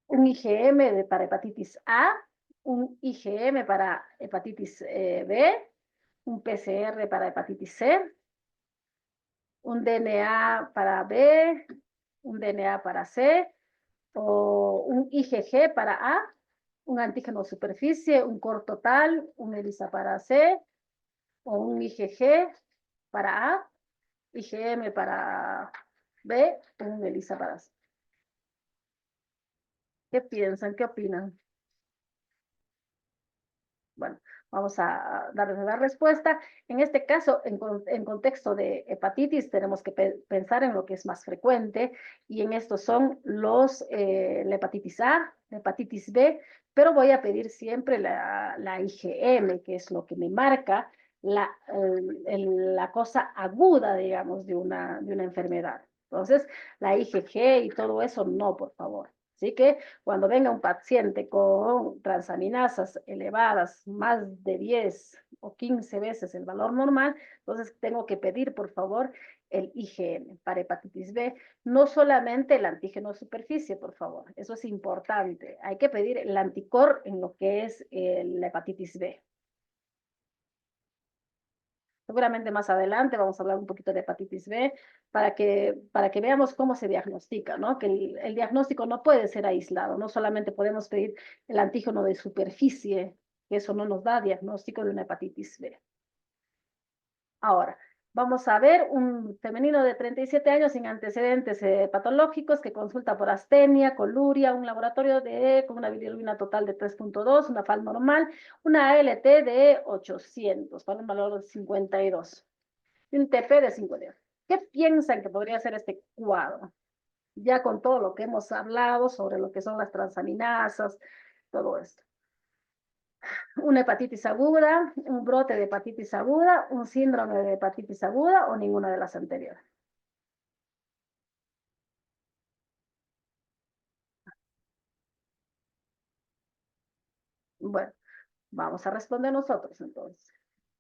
Un IgM para hepatitis A, un IgM para hepatitis B, un PCR para hepatitis C, un DNA para B, un DNA para C, o un IgG para A, un antígeno de superficie, un core total, un ELISA para C, o un IgG para A, IgM para B, un ELISA para C. ¿Qué piensan? ¿Qué opinan? Bueno, vamos a darles la respuesta. En este caso, en contexto de hepatitis, tenemos que pensar en lo que es más frecuente, y en estos son la hepatitis A, la hepatitis B, pero voy a pedir siempre la IgM, que es lo que me marca la cosa aguda, digamos, de una enfermedad. Entonces, la IgG y todo eso, no, por favor. Así que cuando venga un paciente con transaminasas elevadas, más de 10 o 15 veces el valor normal, entonces tengo que pedir, por favor, el IgM para hepatitis B, no solamente el antígeno de superficie, por favor. Eso es importante. Hay que pedir el anticor en lo que es la hepatitis B. Seguramente más adelante vamos a hablar un poquito de hepatitis B para que veamos cómo se diagnostica, ¿no? Que el diagnóstico no puede ser aislado, no solamente podemos pedir el antígeno de superficie, que eso no nos da diagnóstico de una hepatitis B. Ahora, vamos a ver un femenino de 37 años sin antecedentes patológicos que consulta por astenia, coluria, un laboratorio con una bilirrubina total de 3.2, una FAL normal, una ALT de 800, para un valor de 52, y un TP de 5 días. ¿Qué piensan que podría ser este cuadro? Ya con todo lo que hemos hablado sobre lo que son las transaminasas, todo esto. Una hepatitis aguda, un brote de hepatitis aguda, un síndrome de hepatitis aguda o ninguna de las anteriores. Bueno, vamos a responder nosotros entonces.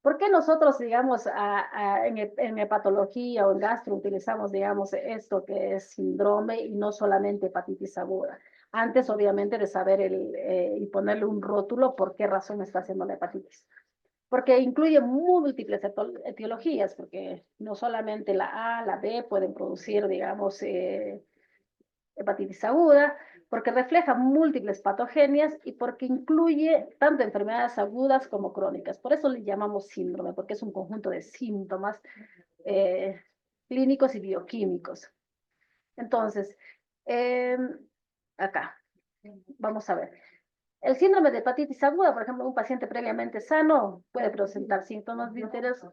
¿Por qué nosotros, digamos, en hepatología o en gastro utilizamos, digamos, esto que es síndrome y no solamente hepatitis aguda? Antes, obviamente, de saber y ponerle un rótulo por qué razón está haciendo la hepatitis. Porque incluye múltiples etiologías, porque no solamente la A, la B pueden producir, digamos, hepatitis aguda, porque refleja múltiples patogenias y porque incluye tanto enfermedades agudas como crónicas. Por eso le llamamos síndrome, porque es un conjunto de síntomas eh, clínicos y bioquímicos. Entonces, eh, acá, vamos a ver. El síndrome de hepatitis aguda, por ejemplo, un paciente previamente sano puede presentar síntomas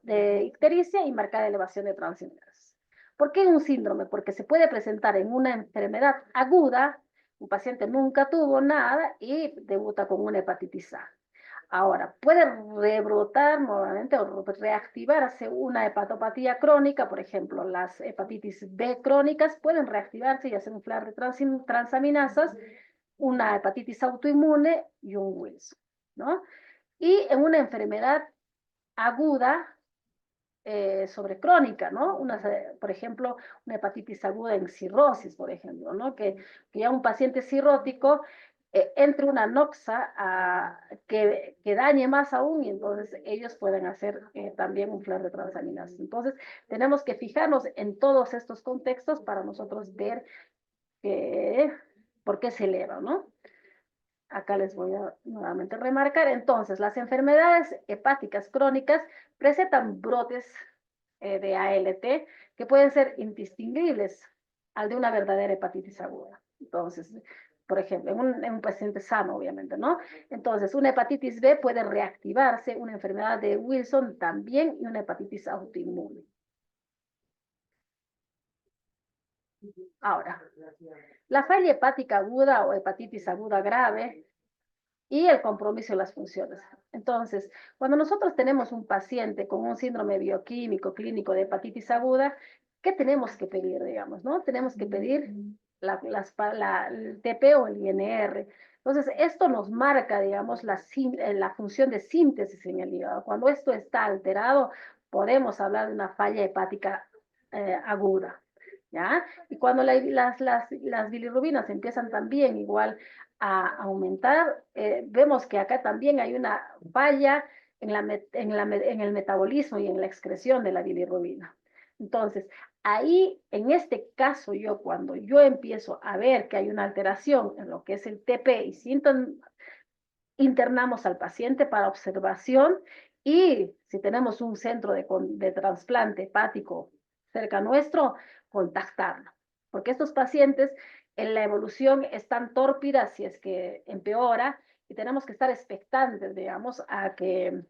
de ictericia y marcada elevación de transaminasas. ¿Por qué un síndrome? Porque se puede presentar en una enfermedad aguda, un paciente nunca tuvo nada y debuta con una hepatitis A. Ahora, puede rebrotar nuevamente o reactivarse una hepatopatía crónica, por ejemplo, las hepatitis B crónicas pueden reactivarse y hacer un flar de transaminasas una hepatitis autoinmune y un Wilson, ¿no? Y en una enfermedad aguda sobre crónica, ¿no? Por ejemplo, una hepatitis aguda en cirrosis, por ejemplo, ¿no? Que ya un paciente cirrótico entre una noxa que dañe más aún y entonces ellos pueden hacer también un flare de transaminasas. Entonces, tenemos que fijarnos en todos estos contextos para nosotros ver por qué se eleva, ¿no? Acá les voy a nuevamente remarcar. Entonces, las enfermedades hepáticas crónicas presentan brotes de ALT que pueden ser indistinguibles al de una verdadera hepatitis aguda. Entonces, por ejemplo, en un paciente sano, obviamente, ¿no? Entonces, una hepatitis B puede reactivarse, una enfermedad de Wilson también y una hepatitis autoinmune. Ahora, la falla hepática aguda o hepatitis aguda grave y el compromiso de las funciones. Entonces, cuando nosotros tenemos un paciente con un síndrome bioquímico clínico de hepatitis aguda, ¿qué tenemos que pedir, digamos, no? Tenemos que pedir el TP o el INR. Entonces, esto nos marca, digamos, la función de síntesis en el hígado. Cuando esto está alterado, podemos hablar de una falla hepática aguda, ¿ya? Y cuando las bilirrubinas empiezan también igual a aumentar, vemos que acá también hay una falla en el metabolismo y en la excreción de la bilirrubina. Entonces, ahí, en este caso, cuando yo empiezo a ver que hay una alteración en lo que es el TP y síntomas, internamos al paciente para observación y si tenemos un centro de trasplante hepático cerca nuestro, contactarlo. Porque estos pacientes en la evolución están tórpidas si es que empeora y tenemos que estar expectantes, digamos, a que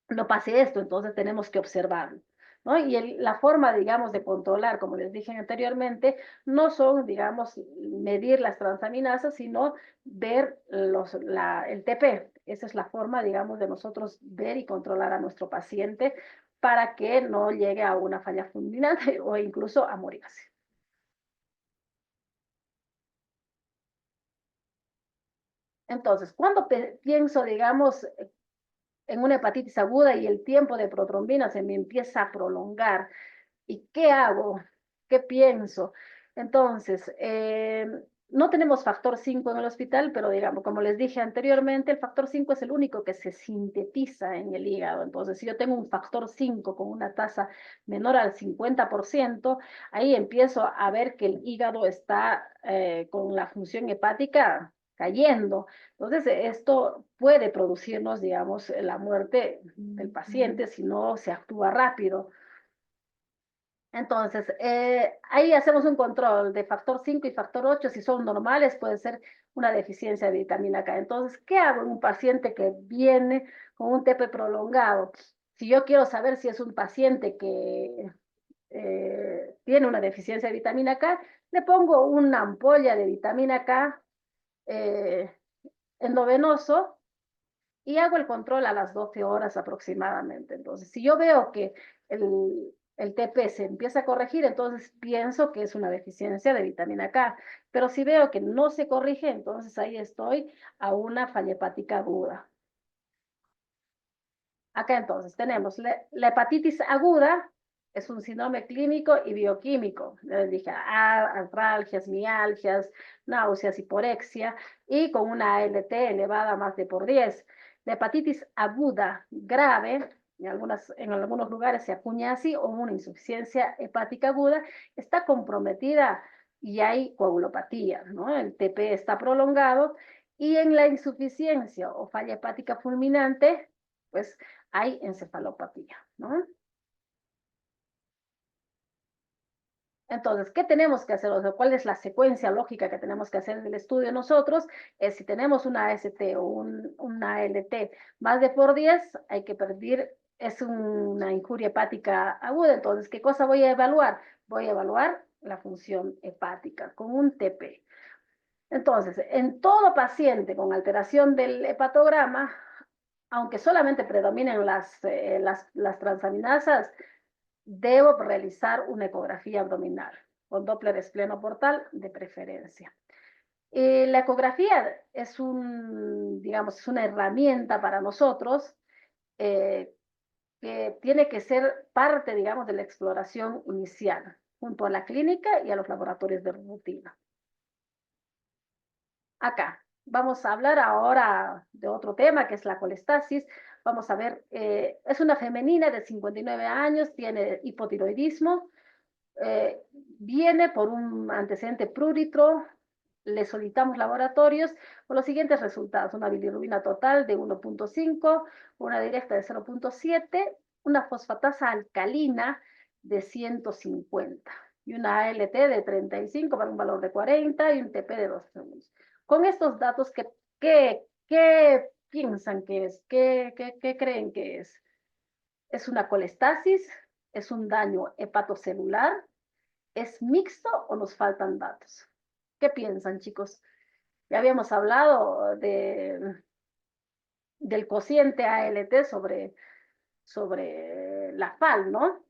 no pase esto, entonces tenemos que observarlo, ¿no? Y la forma, digamos, de controlar, como les dije anteriormente, no son, digamos, medir las transaminasas, sino ver el TP. Esa es la forma, digamos, de nosotros ver y controlar a nuestro paciente para que no llegue a una falla fulminante o incluso a morirse. Entonces, cuando pienso, digamos, en una hepatitis aguda y el tiempo de protrombina se me empieza a prolongar, ¿y qué hago? ¿Qué pienso? Entonces, no tenemos factor 5 en el hospital, pero digamos, como les dije anteriormente, el factor 5 es el único que se sintetiza en el hígado. Entonces, si yo tengo un factor 5 con una tasa menor al 50%, ahí empiezo a ver que el hígado está con la función hepática cayendo. Entonces, esto puede producirnos, digamos, la muerte del paciente si no se actúa rápido. Entonces, ahí hacemos un control de factor 5 y factor 8. Si son normales, puede ser una deficiencia de vitamina K. Entonces, ¿qué hago en un paciente que viene con un TP prolongado? Si yo quiero saber si es un paciente que tiene una deficiencia de vitamina K, le pongo una ampolla de vitamina K endovenoso y hago el control a las 12 horas aproximadamente. Entonces, si yo veo que el TP se empieza a corregir, entonces pienso que es una deficiencia de vitamina K. Pero si veo que no se corrige, entonces ahí estoy a una falla hepática aguda. Acá entonces tenemos la hepatitis aguda, es un síndrome clínico y bioquímico. Les dije, artralgias, mialgias, náuseas, hiporexia y con una ALT elevada más de por 10. La hepatitis aguda grave, en algunos lugares se acuña así, o una insuficiencia hepática aguda, está comprometida y hay coagulopatía, ¿no? El TP está prolongado y en la insuficiencia o falla hepática fulminante, pues hay encefalopatía, ¿no? Entonces, ¿qué tenemos que hacer? O sea, ¿cuál es la secuencia lógica que tenemos que hacer en el estudio nosotros? Si tenemos una AST o una ALT más de por 10, hay que pedir, es una injuria hepática aguda. Entonces, ¿qué cosa voy a evaluar? Voy a evaluar la función hepática con un TP. Entonces, en todo paciente con alteración del hepatograma, aunque solamente predominen las transaminasas, debo realizar una ecografía abdominal con Doppler esplenoportal de preferencia. La ecografía es digamos, es una herramienta para nosotros eh, que tiene que ser parte, digamos, de la exploración inicial, junto a la clínica y a los laboratorios de rutina. Acá, vamos a hablar ahora de otro tema, que es la colestasis. Vamos a ver, es una femenina de 59 años, tiene hipotiroidismo, viene por un antecedente prúritro, le solicitamos laboratorios con los siguientes resultados: una bilirrubina total de 1.5, una directa de 0.7, una fosfatasa alcalina de 150 y una ALT de 35 para un valor de 40 y un TP de 2 segundos. Con estos datos, ¿qué piensan que es? ¿Qué creen que es? ¿Es una colestasis? ¿Es un daño hepatocelular? ¿Es mixto o nos faltan datos? ¿Qué piensan, chicos? Ya habíamos hablado del cociente ALT sobre la FAL, ¿no?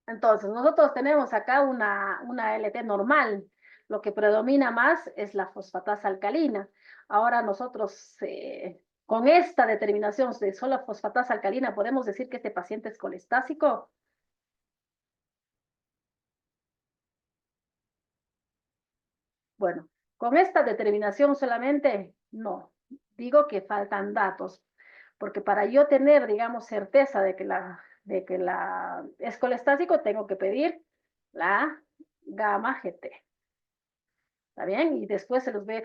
Entonces, nosotros tenemos acá una ALT normal. Lo que predomina más es la fosfatasa alcalina. Ahora nosotros, con esta determinación de solo fosfatasa alcalina, ¿podemos decir que este paciente es colestásico? Bueno, con esta determinación solamente no. Digo que faltan datos, porque para yo tener, digamos, certeza de que la es colestático, tengo que pedir la gamma GT. ¿Está bien? Y después se los voy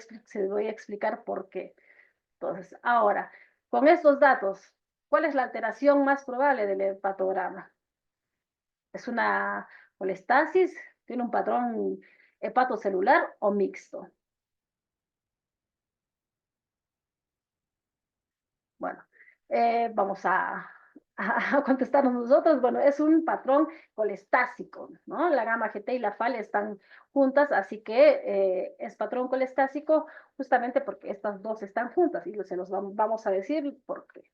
a explicar por qué. Entonces, ahora, con estos datos, ¿cuál es la alteración más probable del hepatograma? ¿Es una colestasis? ¿Tiene un patrón hepatocelular o mixto? Bueno, vamos a contestarnos nosotros. Bueno, es un patrón colestásico, ¿no? La gamma GT y la FAL están juntas, así que es patrón colestásico justamente porque estas dos están juntas y se los vamos a decir por qué.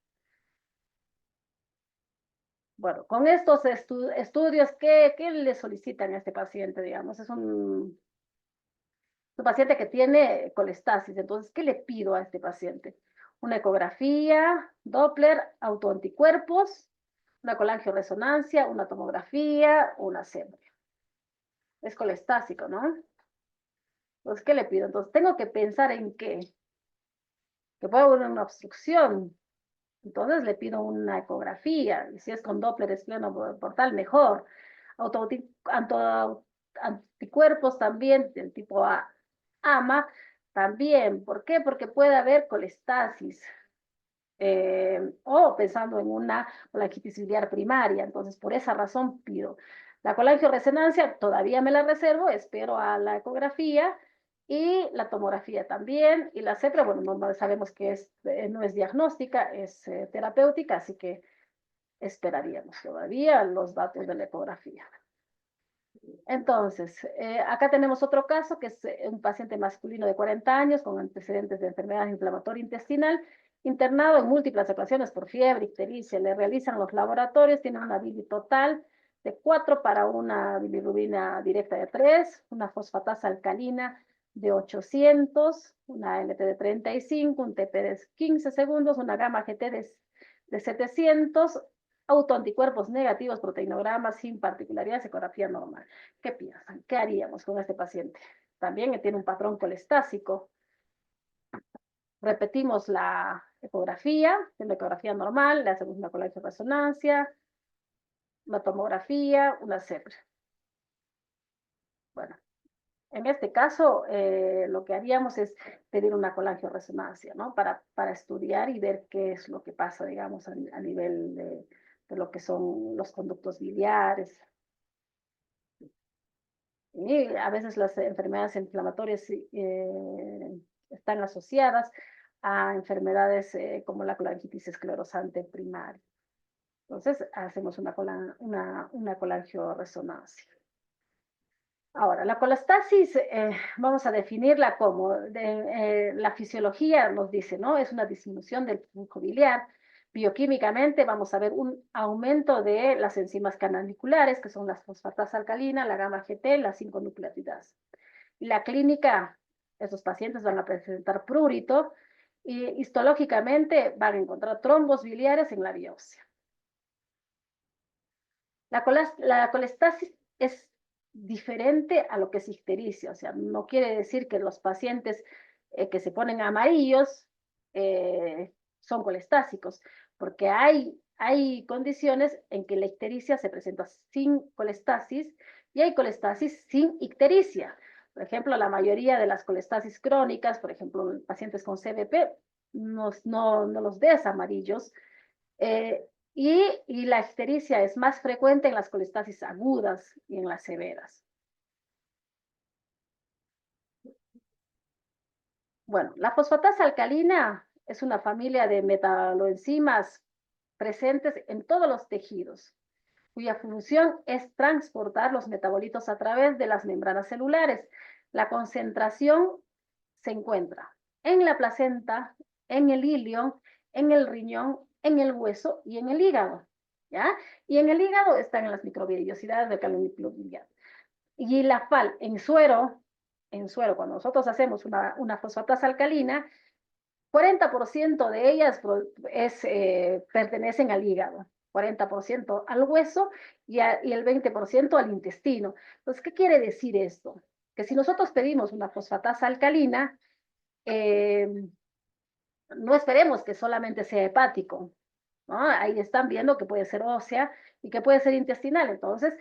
Bueno, con estos estudios, ¿qué le solicitan a este paciente, digamos? Es un paciente que tiene colestasis. Entonces, ¿qué le pido a este paciente? Una ecografía, Doppler, autoanticuerpos, una colangioresonancia, una tomografía, una SEM. Es colestásico, ¿no? Entonces, ¿qué le pido? Entonces, tengo que pensar en qué. Que puede haber una obstrucción. Entonces, le pido una ecografía. Y si es con Doppler espleno portal, mejor. Anticuerpos también, del tipo A, AMA, también. ¿Por qué? Porque puede haber colestasis. O pensando en una colangitis biliar primaria. Entonces, por esa razón pido la colangioresonancia, todavía me la reservo, espero a la ecografía y la tomografía también. Y la CEPRA, bueno, no sabemos que no es diagnóstica, es terapéutica, así que esperaríamos todavía los datos de la ecografía. Entonces, acá tenemos otro caso, que es un paciente masculino de 40 años con antecedentes de enfermedad inflamatoria intestinal, internado en múltiples ocasiones por fiebre, ictericia. Le realizan los laboratorios, tiene una bili total de 4 para una bilirrubina directa de 3, una fosfatasa alcalina de 800, una LT de 35, un TP de 15 segundos, una gamma GT de 700, autoanticuerpos negativos, proteinograma sin particularidad, ecografía normal. ¿Qué piensan? ¿Qué haríamos con este paciente? También tiene un patrón colestásico. Repetimos la ecografía, la ecografía normal, le hacemos una colangioresonancia, una tomografía, una CEPR. Bueno, en este caso, lo que haríamos es pedir una colangioresonancia, ¿no? Para estudiar y ver qué es lo que pasa, digamos, a nivel de lo que son los conductos biliares. Y a veces las enfermedades inflamatorias están asociadas a enfermedades como la colangitis esclerosante primaria. Entonces, hacemos una colangioresonancia. Ahora, la colostasis, vamos a definirla como, la fisiología nos dice, ¿no? Es una disminución del flujo biliar. Bioquímicamente vamos a ver un aumento de las enzimas canaliculares, que son las fosfatasa alcalina, la gamma GT, la 5-nucleotidasa. Y la clínica, esos pacientes van a presentar prurito y histológicamente van a encontrar trombos biliares en la biopsia. La colestasis es diferente a lo que es ictericia, o sea, no quiere decir que los pacientes que se ponen amarillos son colestásicos, porque hay condiciones en que la ictericia se presenta sin colestasis y hay colestasis sin ictericia. Por ejemplo, la mayoría de las colestasis crónicas, por ejemplo, en pacientes con CVP, no los ves amarillos, eh, y la ictericia es más frecuente en las colestasis agudas y en las severas. Bueno, la fosfatasa alcalina es una familia de metaloenzimas presentes en todos los tejidos, cuya función es transportar los metabolitos a través de las membranas celulares. La concentración se encuentra en la placenta, en el ilion, en el riñón, en el hueso y en el hígado, ¿ya? Y en el hígado están las microvellosidades del canalículo biliar. Y la FAL en suero, cuando nosotros hacemos una fosfatasa alcalina, 40% de ellas pertenecen al hígado, 40% al hueso y el 20% al intestino. Entonces, ¿qué quiere decir esto? Que si nosotros pedimos una fosfatasa alcalina, eh, no esperemos que solamente sea hepático, ¿no? Ahí están viendo que puede ser ósea y que puede ser intestinal. Entonces,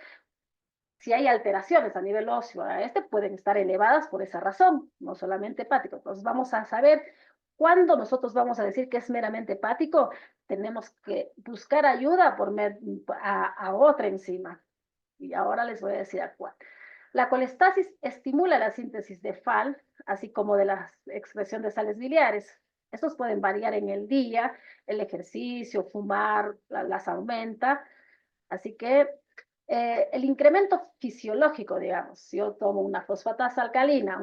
si hay alteraciones a nivel óseo, pueden estar elevadas por esa razón, no solamente hepático. Entonces, vamos a saber cuándo nosotros vamos a decir que es meramente hepático, tenemos que buscar ayuda a otra enzima. Y ahora les voy a decir a cuál. La colestasis estimula la síntesis de FAL, así como de la excreción de sales biliares. Estos pueden variar en el día, el ejercicio, fumar, las aumenta. Así que el incremento fisiológico, digamos, si yo tomo una fosfatasa alcalina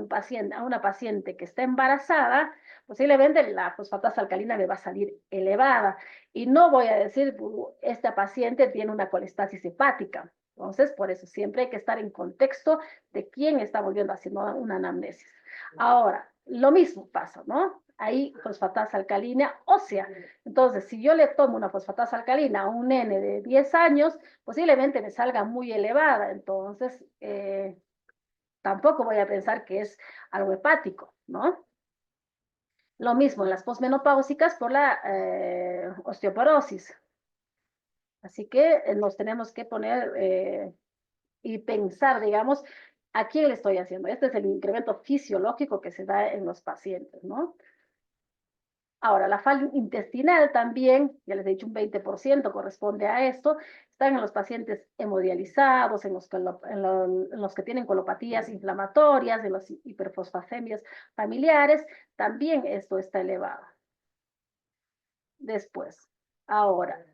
a una paciente que está embarazada, posiblemente la fosfatasa alcalina me va a salir elevada y no voy a decir, esta paciente tiene una colestasis hepática. Entonces, por eso siempre hay que estar en contexto de quién estamos viendo haciendo una anamnesis. Ahora, lo mismo pasa, ¿no? Hay fosfatasa alcalina ósea. Entonces, si yo le tomo una fosfatasa alcalina a un nene de 10 años, posiblemente me salga muy elevada. Entonces, tampoco voy a pensar que es algo hepático, ¿no? Lo mismo en las posmenopáusicas por la osteoporosis. Así que nos tenemos que poner y pensar, digamos, ¿a quién le estoy haciendo? Este es el incremento fisiológico que se da en los pacientes, ¿no? Ahora, la falla intestinal también, ya les he dicho, un 20% corresponde a esto, están en los pacientes hemodializados, en los que tienen colopatías inflamatorias, en las hiperfosfacemias familiares, también esto está elevado. Después, ahora,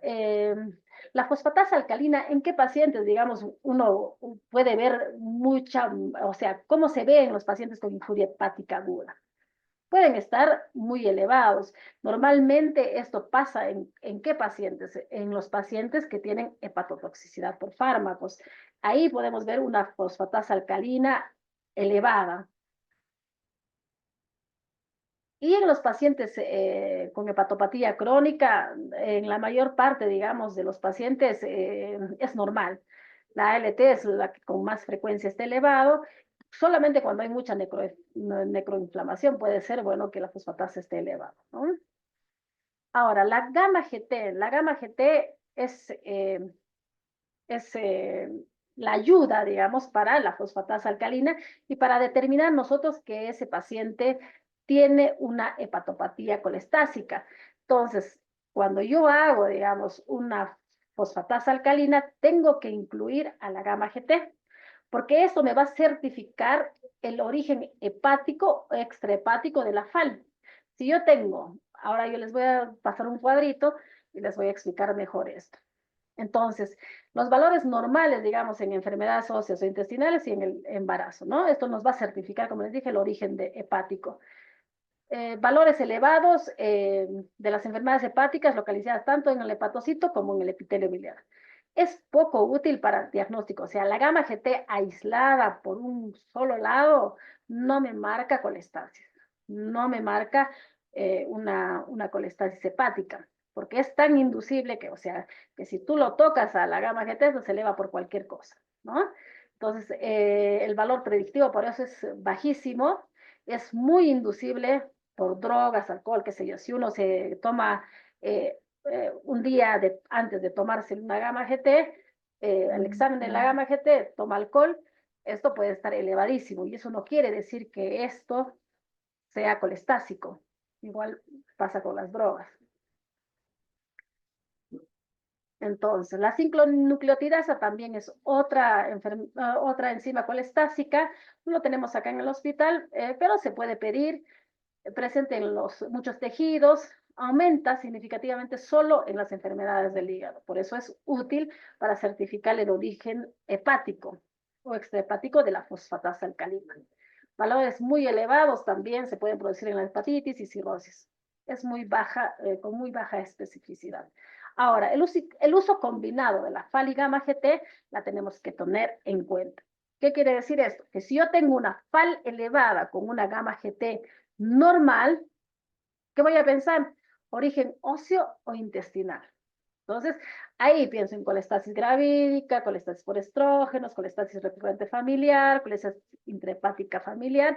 la fosfatasa alcalina, ¿en qué pacientes, digamos, uno puede ver o sea, cómo se ve en los pacientes con infuria hepática aguda? Pueden estar muy elevados. Normalmente esto pasa ¿en qué pacientes? En los pacientes que tienen hepatotoxicidad por fármacos. Ahí podemos ver una fosfatasa alcalina elevada. Y en los pacientes con hepatopatía crónica, en la mayor parte, digamos, de los pacientes es normal. La ALT es la que con más frecuencia está elevado. Solamente cuando hay mucha necroinflamación puede ser bueno que la fosfatasa esté elevada, ¿no? Ahora, la gamma GT es la ayuda, digamos, para la fosfatasa alcalina y para determinar nosotros que ese paciente tiene una hepatopatía colestásica. Entonces, cuando yo hago, digamos, una fosfatasa alcalina, tengo que incluir a la gamma GT, porque eso me va a certificar el origen hepático o extrahepático de la FAL. Si yo tengo, ahora yo les voy a pasar un cuadrito y les voy a explicar mejor esto. Entonces, los valores normales, digamos, en enfermedades óseas o intestinales y en el embarazo, ¿no? Esto nos va a certificar, como les dije, el origen hepático. Valores elevados de las enfermedades hepáticas localizadas tanto en el hepatocito como en el epitelio biliar. es poco útil para el diagnóstico. O sea, la gamma GT aislada por un solo lado no me marca colestasis, no me marca una colestasis hepática, porque es tan inducible que, o sea, que si tú lo tocas a la gamma GT, eso se eleva por cualquier cosa, ¿no? Entonces, el valor predictivo por eso es bajísimo, es muy inducible por drogas, alcohol, qué sé yo. Si uno se toma un día antes de tomarse una gamma GT, el examen de la gamma GT, toma alcohol, esto puede estar elevadísimo y eso no quiere decir que esto sea colestásico. Igual pasa con las drogas. Entonces, la 5-nucleotidasa también es otra enzima colestásica. No lo tenemos acá en el hospital, pero se puede pedir, presente en muchos tejidos, aumenta significativamente solo en las enfermedades del hígado. Por eso es útil para certificar el origen hepático o extrahepático de la fosfatasa alcalina. Valores muy elevados también se pueden producir en la hepatitis y cirrosis. Es muy baja, con muy baja especificidad. Ahora, el uso combinado de la FAL y gamma GT la tenemos que tener en cuenta. ¿Qué quiere decir esto? Que si yo tengo una FAL elevada con una gamma GT normal, ¿qué voy a pensar? Origen óseo o intestinal. Entonces, ahí pienso en colestasis gravídica, colestasis por estrógenos, colestasis recurrente familiar, colestasis intrahepática familiar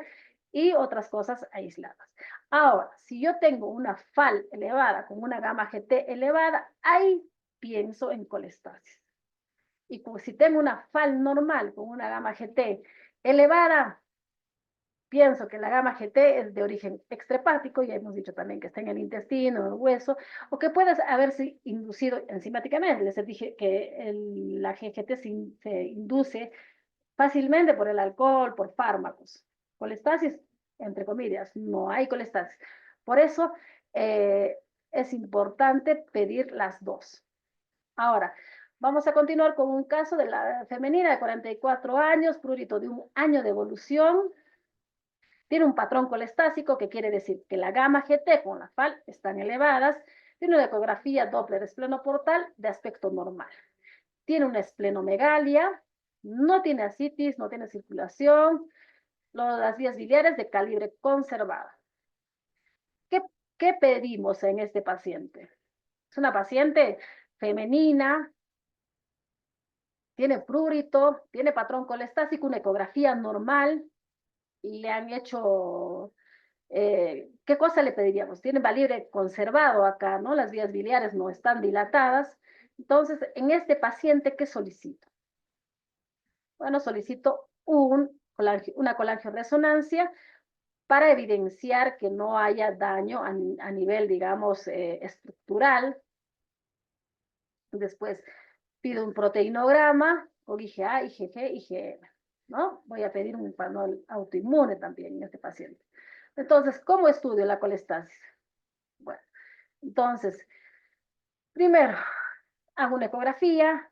y otras cosas aisladas. Ahora, si yo tengo una FAL elevada con una gamma GT elevada, ahí pienso en colestasis. Y si tengo una FAL normal con una gamma GT elevada, pienso que la gamma GT es de origen extrahepático, ya hemos dicho también que está en el intestino, en el hueso, o que puede haberse inducido enzimáticamente. Les dije que la GGT se induce fácilmente por el alcohol, por fármacos. Colestasis, entre comillas, no hay colestasis. Por eso es importante pedir las dos. Ahora, vamos a continuar con un caso de la femenina de 44 años, prurito de 1 año de evolución. Tiene un patrón colestásico, que quiere decir que la gamma GT con la FAL están elevadas. Tiene una ecografía Doppler esplenoportal de aspecto normal. Tiene una esplenomegalia, no tiene ascitis, no tiene circulación, las vías biliares de calibre conservado. ¿Qué pedimos en este paciente? Es una paciente femenina, tiene prurito, tiene patrón colestásico, una ecografía normal, y le han hecho, ¿qué cosa le pediríamos? Tiene calibre conservado acá, ¿no? Las vías biliares no están dilatadas. Entonces, en este paciente, ¿qué solicito? Bueno, solicito una colangioresonancia para evidenciar que no haya daño a nivel, digamos, estructural. Después pido un proteinograma con IgA, IgG, IgM, ¿no? Voy a pedir un panel autoinmune también en este paciente. Entonces, ¿cómo estudio la colestasis? Bueno, entonces, primero, hago una ecografía.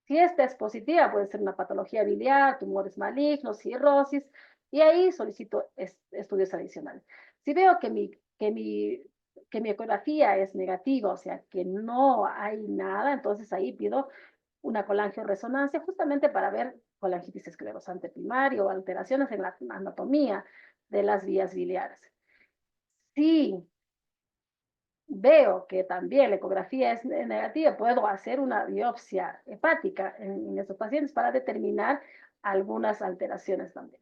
Si esta es positiva, puede ser una patología biliar, tumores malignos, cirrosis, y ahí solicito estudios adicionales. Si veo que mi ecografía es negativa, o sea, que no hay nada, entonces ahí pido una colangioresonancia justamente para ver colangitis esclerosante primaria o alteraciones en la anatomía de las vías biliares. Si veo que también la ecografía es negativa, puedo hacer una biopsia hepática en estos pacientes para determinar algunas alteraciones también.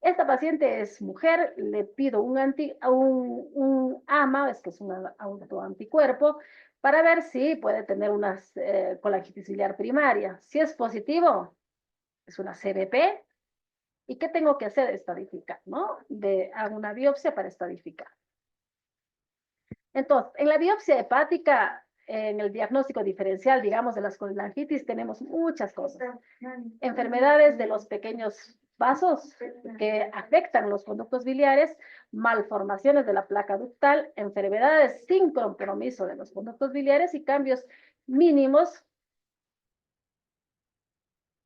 Esta paciente es mujer, le pido un AMA, es que es un autoanticuerpo, para ver si puede tener una colangitis biliar primaria. Si es positivo, es una CBP. ¿Y qué tengo que hacer? Estadificar, ¿no? Hago una biopsia para estadificar. Entonces, en la biopsia hepática, en el diagnóstico diferencial, digamos, de las colangitis, tenemos muchas cosas. Enfermedades de los pequeños vasos que afectan los conductos biliares, malformaciones de la placa ductal, enfermedades sin compromiso de los conductos biliares y cambios mínimos.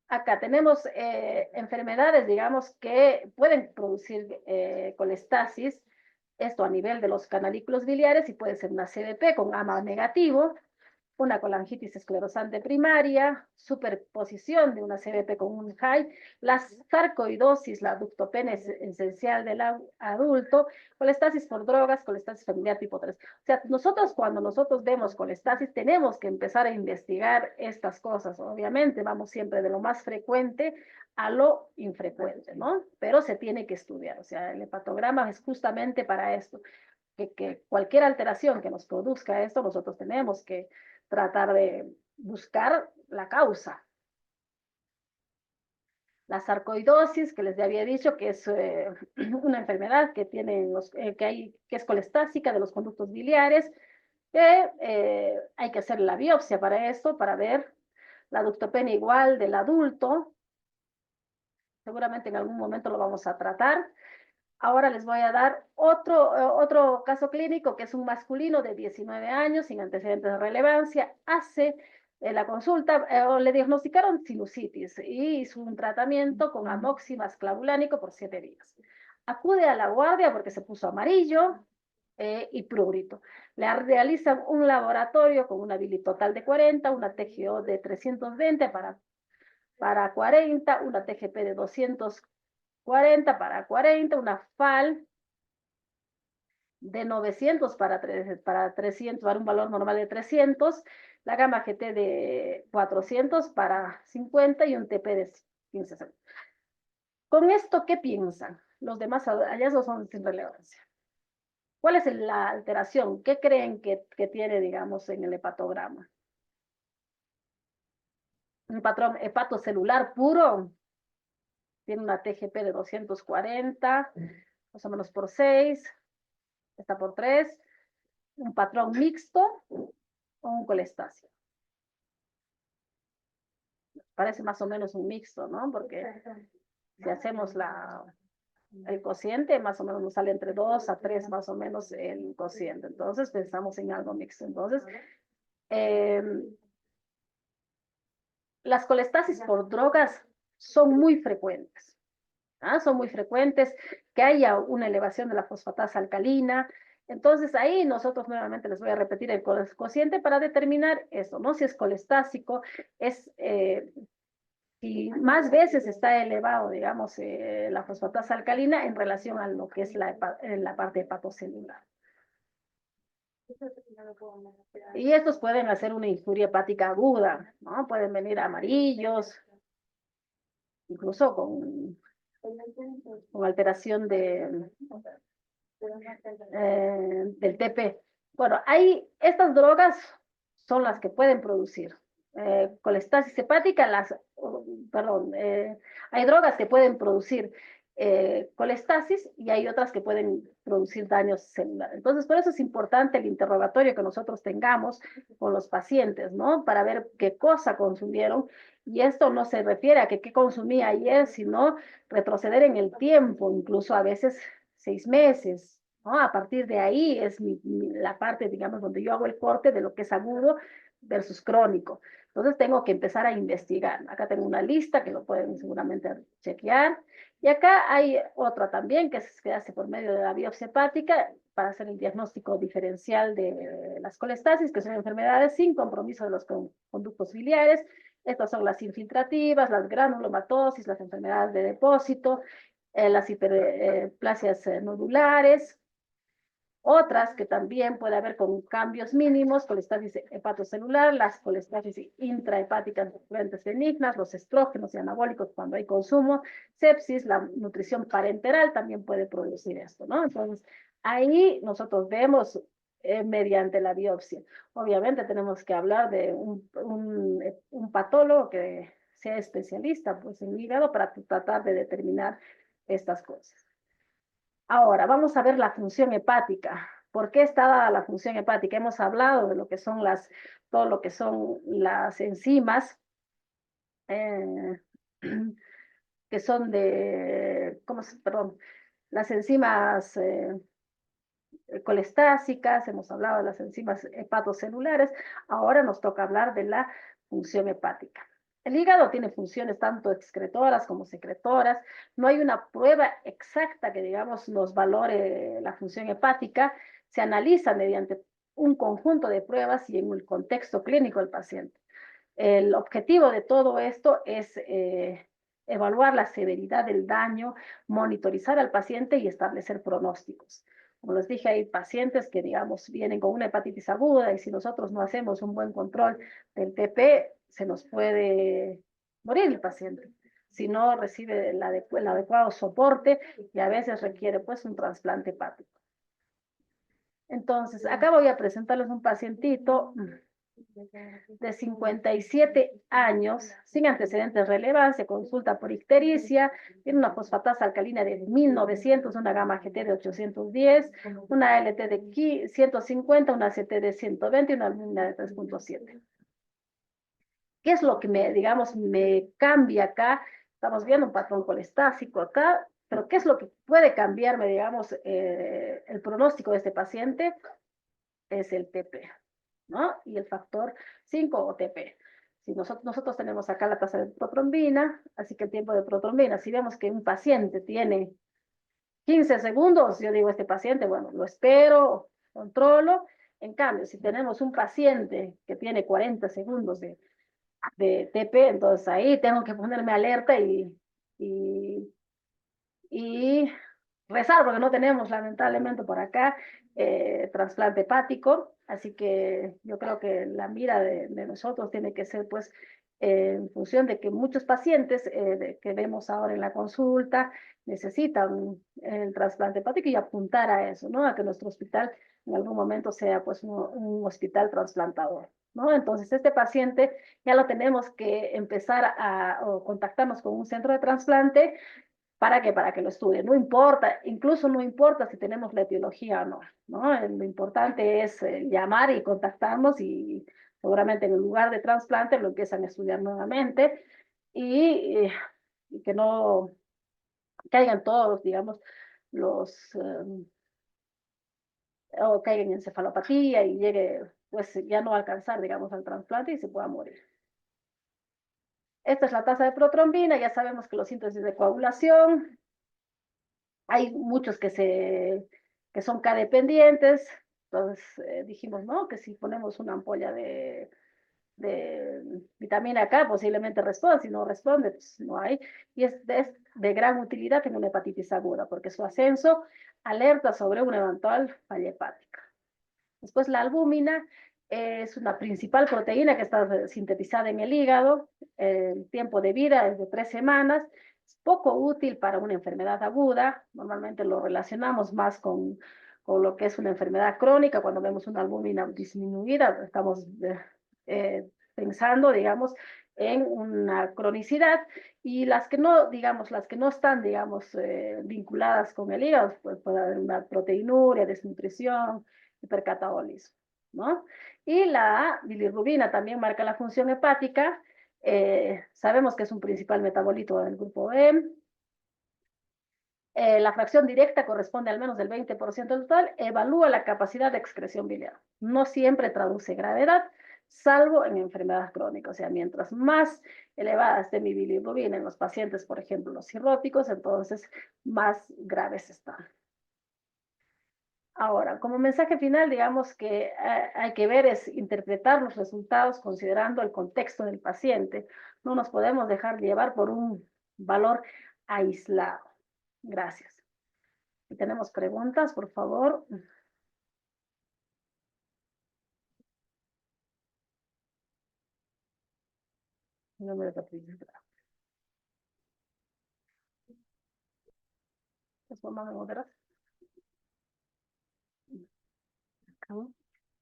Acá tenemos enfermedades, digamos, que pueden producir colestasis, esto a nivel de los canalículos biliares, y puede ser una CBP con AMA negativo, una colangitis esclerosante primaria, superposición de una CBP con un HAI, la sarcoidosis, la ductopenia esencial del adulto, colestasis por drogas, colestasis familiar tipo 3. O sea, nosotros cuando nosotros vemos colestasis tenemos que empezar a investigar estas cosas. Obviamente vamos siempre de lo más frecuente a lo infrecuente, ¿no? Pero se tiene que estudiar. O sea, el hepatograma es justamente para esto. Que cualquier alteración que nos produzca esto, nosotros tenemos que tratar de buscar la causa. La sarcoidosis, que les había dicho que es una enfermedad que tiene que es colestásica de los conductos biliares, que hay que hacer la biopsia para esto, para ver la ductopenia igual del adulto. Seguramente en algún momento lo vamos a tratar. Ahora les voy a dar otro caso clínico, que es un masculino de 19 años, sin antecedentes de relevancia, hace la consulta, le diagnosticaron sinusitis y hizo un tratamiento con amoxicilina clavulánico por 7 días. Acude a la guardia porque se puso amarillo y prurito. Le realizan un laboratorio con una bili total de 40, una TGO de 320 para 40, una TGP de 240 para 40, una FAL de 900 para 300, para un valor normal de 300, la gama GT de 400 para 50 y un TP de 15. Con esto, ¿qué piensan? Los demás hallazgos son sin relevancia. ¿Cuál es la alteración? ¿Qué creen que tiene, digamos, en el hepatograma? Un patrón hepatocelular puro, tiene una TGP de 240, más o menos por 6, está por 3, un patrón mixto o un colestásico. Parece más o menos un mixto, ¿no? Porque si hacemos el cociente, más o menos nos sale entre 2 a 3 más o menos el cociente. Entonces pensamos en algo mixto. Entonces, las colestasis por drogas son muy frecuentes. Son muy frecuentes, que haya una elevación de la fosfatasa alcalina. Entonces ahí nosotros nuevamente les voy a repetir el cociente para determinar eso, ¿no? Si es colestásico, si más veces está elevado, digamos, la fosfatasa alcalina en relación a lo que es la parte hepatocelular. Y estos pueden hacer una injuria hepática aguda, ¿no? Pueden venir amarillos, incluso con alteración del TP. Bueno, estas drogas son las que pueden producir colestasis hepática, hay drogas que pueden producir colestasis y hay otras que pueden producir daños celulares. Entonces, por eso es importante el interrogatorio que nosotros tengamos con los pacientes, ¿no? Para ver qué cosa consumieron. Y esto no se refiere a que qué consumí ayer, sino retroceder en el tiempo, incluso a veces 6 meses, ¿no? A partir de ahí es la parte, digamos, donde yo hago el corte de lo que es agudo versus crónico. Entonces tengo que empezar a investigar. Acá tengo una lista que lo pueden seguramente chequear. Y acá hay otra también que se hace por medio de la biopsia hepática para hacer el diagnóstico diferencial de las colestasis, que son enfermedades sin compromiso de los conductos biliares. Estas son las infiltrativas, las granulomatosis, las enfermedades de depósito, las hiperplasias nodulares. Otras que también puede haber con cambios mínimos, colestasis hepatocelular, las colestasis intrahepáticas recurrentes benignas, los estrógenos y anabólicos cuando hay consumo, sepsis, la nutrición parenteral también puede producir esto, ¿no? Entonces, ahí nosotros vemos mediante la biopsia. Obviamente tenemos que hablar de un patólogo que sea especialista pues, en hígado para tratar de determinar estas cosas. Ahora, vamos a ver la función hepática. ¿Por qué está dada la función hepática? Hemos hablado de lo que son todo lo que son las enzimas, que son perdón, las enzimas colestásicas, hemos hablado de las enzimas hepatocelulares, ahora nos toca hablar de la función hepática. El hígado tiene funciones tanto excretoras como secretoras. No hay una prueba exacta que, digamos, nos valore la función hepática. Se analiza mediante un conjunto de pruebas y en el contexto clínico del paciente. El objetivo de todo esto es evaluar la severidad del daño, monitorizar al paciente y establecer pronósticos. Como les dije, hay pacientes que, digamos, vienen con una hepatitis aguda y si nosotros no hacemos un buen control del TP, se nos puede morir el paciente si no recibe el adecuado soporte y a veces requiere pues un trasplante hepático. Entonces, acá voy a presentarles un pacientito de 57 años, sin antecedentes de relevancia, consulta por ictericia, tiene una fosfatasa alcalina de 1900, una gamma GT de 810, una LT de 150, una CT de 120 y una albumina de 3.7. ¿Qué es lo que digamos, me cambia acá? Estamos viendo un patrón colestásico acá, pero ¿qué es lo que puede cambiarme, digamos, el pronóstico de este paciente? Es el TP, ¿no? Y el factor 5 o TP. Si nosotros tenemos acá la tasa de protrombina, así que el tiempo de protrombina, si vemos que un paciente tiene 15 segundos, yo digo, este paciente, bueno, lo espero, controlo. En cambio, si tenemos un paciente que tiene 40 segundos de TP, entonces ahí tengo que ponerme alerta y, y rezar, porque no tenemos lamentablemente por acá trasplante hepático, así que yo creo que la mira de nosotros tiene que ser pues en función de que muchos pacientes que vemos ahora en la consulta necesitan el trasplante hepático y apuntar a eso, ¿no? A que nuestro hospital en algún momento sea pues un hospital trasplantador, ¿no? Entonces este paciente ya lo tenemos que empezar o contactarnos con un centro de trasplante. ¿Para qué? Para que lo estudien. No importa, incluso no importa si tenemos la etiología o no, ¿no? Lo importante es llamar y contactarnos y seguramente en el lugar de trasplante lo empiezan a estudiar nuevamente y que no caigan todos, digamos, o caigan en encefalopatía y llegue, pues ya no alcanzar, digamos, al trasplante y se pueda morir. Esta es la tasa de protrombina, ya sabemos que los síntomas de coagulación, hay muchos que son K-dependientes, entonces dijimos, no, que si ponemos una ampolla de vitamina K posiblemente responde, si no responde, pues no hay, y es de gran utilidad en una hepatitis aguda, porque su ascenso alerta sobre una eventual falla hepática. Después la albúmina es una principal proteína que está sintetizada en el hígado, el tiempo de vida es de 3 semanas, es poco útil para una enfermedad aguda, normalmente lo relacionamos más con lo que es una enfermedad crónica, cuando vemos una albúmina disminuida, estamos pensando, digamos, en una cronicidad, y las que no, digamos, las que no están, digamos, vinculadas con el hígado, pues puede haber una proteinuria, desnutrición, hipercatabolismo, ¿no? Y la bilirrubina también marca la función hepática. Sabemos que es un principal metabolito del grupo B. La fracción directa corresponde al menos del 20% del total. Evalúa la capacidad de excreción biliar. No siempre traduce gravedad, salvo en enfermedades crónicas. O sea, mientras más elevada esté mi bilirrubina en los pacientes, por ejemplo, los cirróticos, entonces más graves están. Ahora, como mensaje final, digamos que hay que ver es interpretar los resultados considerando el contexto del paciente. No nos podemos dejar llevar por un valor aislado. Gracias. Si tenemos preguntas, por favor. Número de Patricia. ¿Es forma de moderar?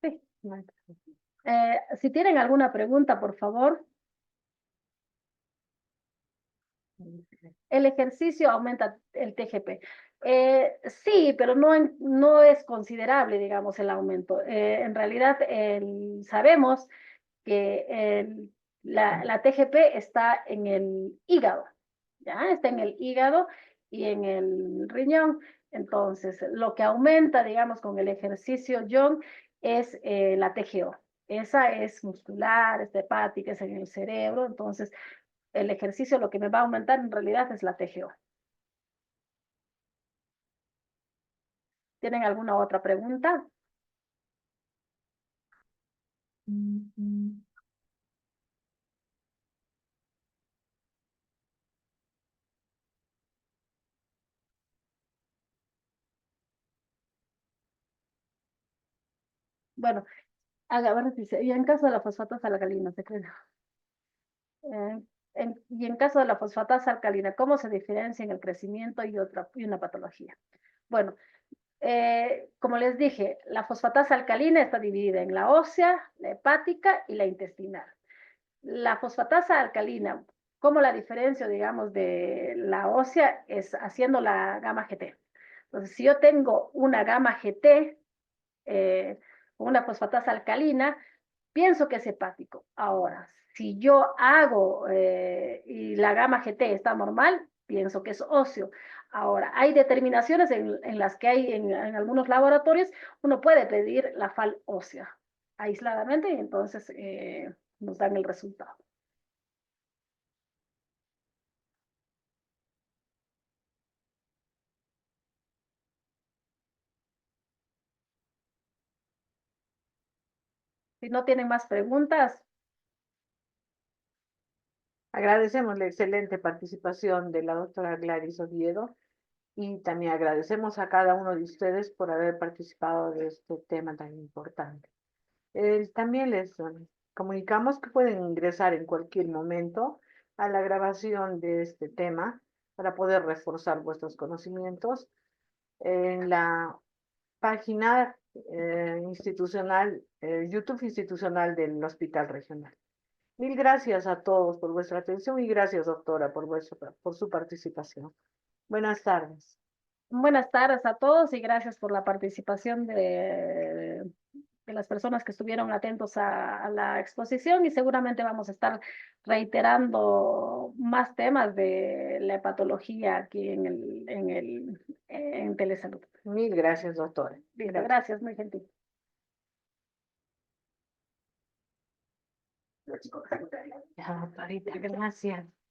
Sí. Si tienen alguna pregunta, por favor. El ejercicio aumenta el TGP. Sí, pero no es considerable, digamos, el aumento. En realidad, sabemos que la TGP está en el hígado, ¿ya? Está en el hígado y en el riñón. Entonces, lo que aumenta, digamos, con el ejercicio, John, es la TGO. Esa es muscular, es hepática, es en el cerebro. Entonces, el ejercicio lo que me va a aumentar en realidad es la TGO. ¿Tienen alguna otra pregunta? Bueno, ahora dice, y en caso de la fosfatasa alcalina, se cree. Y en caso de la fosfatasa alcalina, ¿cómo se diferencia en el crecimiento y una patología? Bueno, como les dije, la fosfatasa alcalina está dividida en la ósea, la hepática y la intestinal. La fosfatasa alcalina, ¿cómo la diferencio, digamos, de la ósea? Es haciendo la gamma GT. Entonces, si yo tengo una gamma GT, una fosfatasa alcalina, pienso que es hepático. Ahora, si yo hago y la gamma GT está normal, pienso que es óseo. Ahora, hay determinaciones en las que hay en algunos laboratorios, uno puede pedir la FAL ósea aisladamente y entonces nos dan el resultado. Si no tienen más preguntas, Agradecemos la excelente participación de la doctora Gladys Oviedo y también agradecemos a cada uno de ustedes por haber participado de este tema tan importante. También les comunicamos que pueden ingresar en cualquier momento a la grabación de este tema para poder reforzar vuestros conocimientos en la página institucional, YouTube institucional del Hospital Regional. Mil gracias a todos por vuestra atención y gracias, doctora, por su participación. Buenas tardes. buenas tardes a todos y gracias por la participación de las personas que estuvieron atentos a la exposición y seguramente vamos a estar reiterando más temas de la hepatología aquí en Telesalud. Mil gracias, doctora. Listo, gracias, muy gentil. Ya, doctorita, gracias.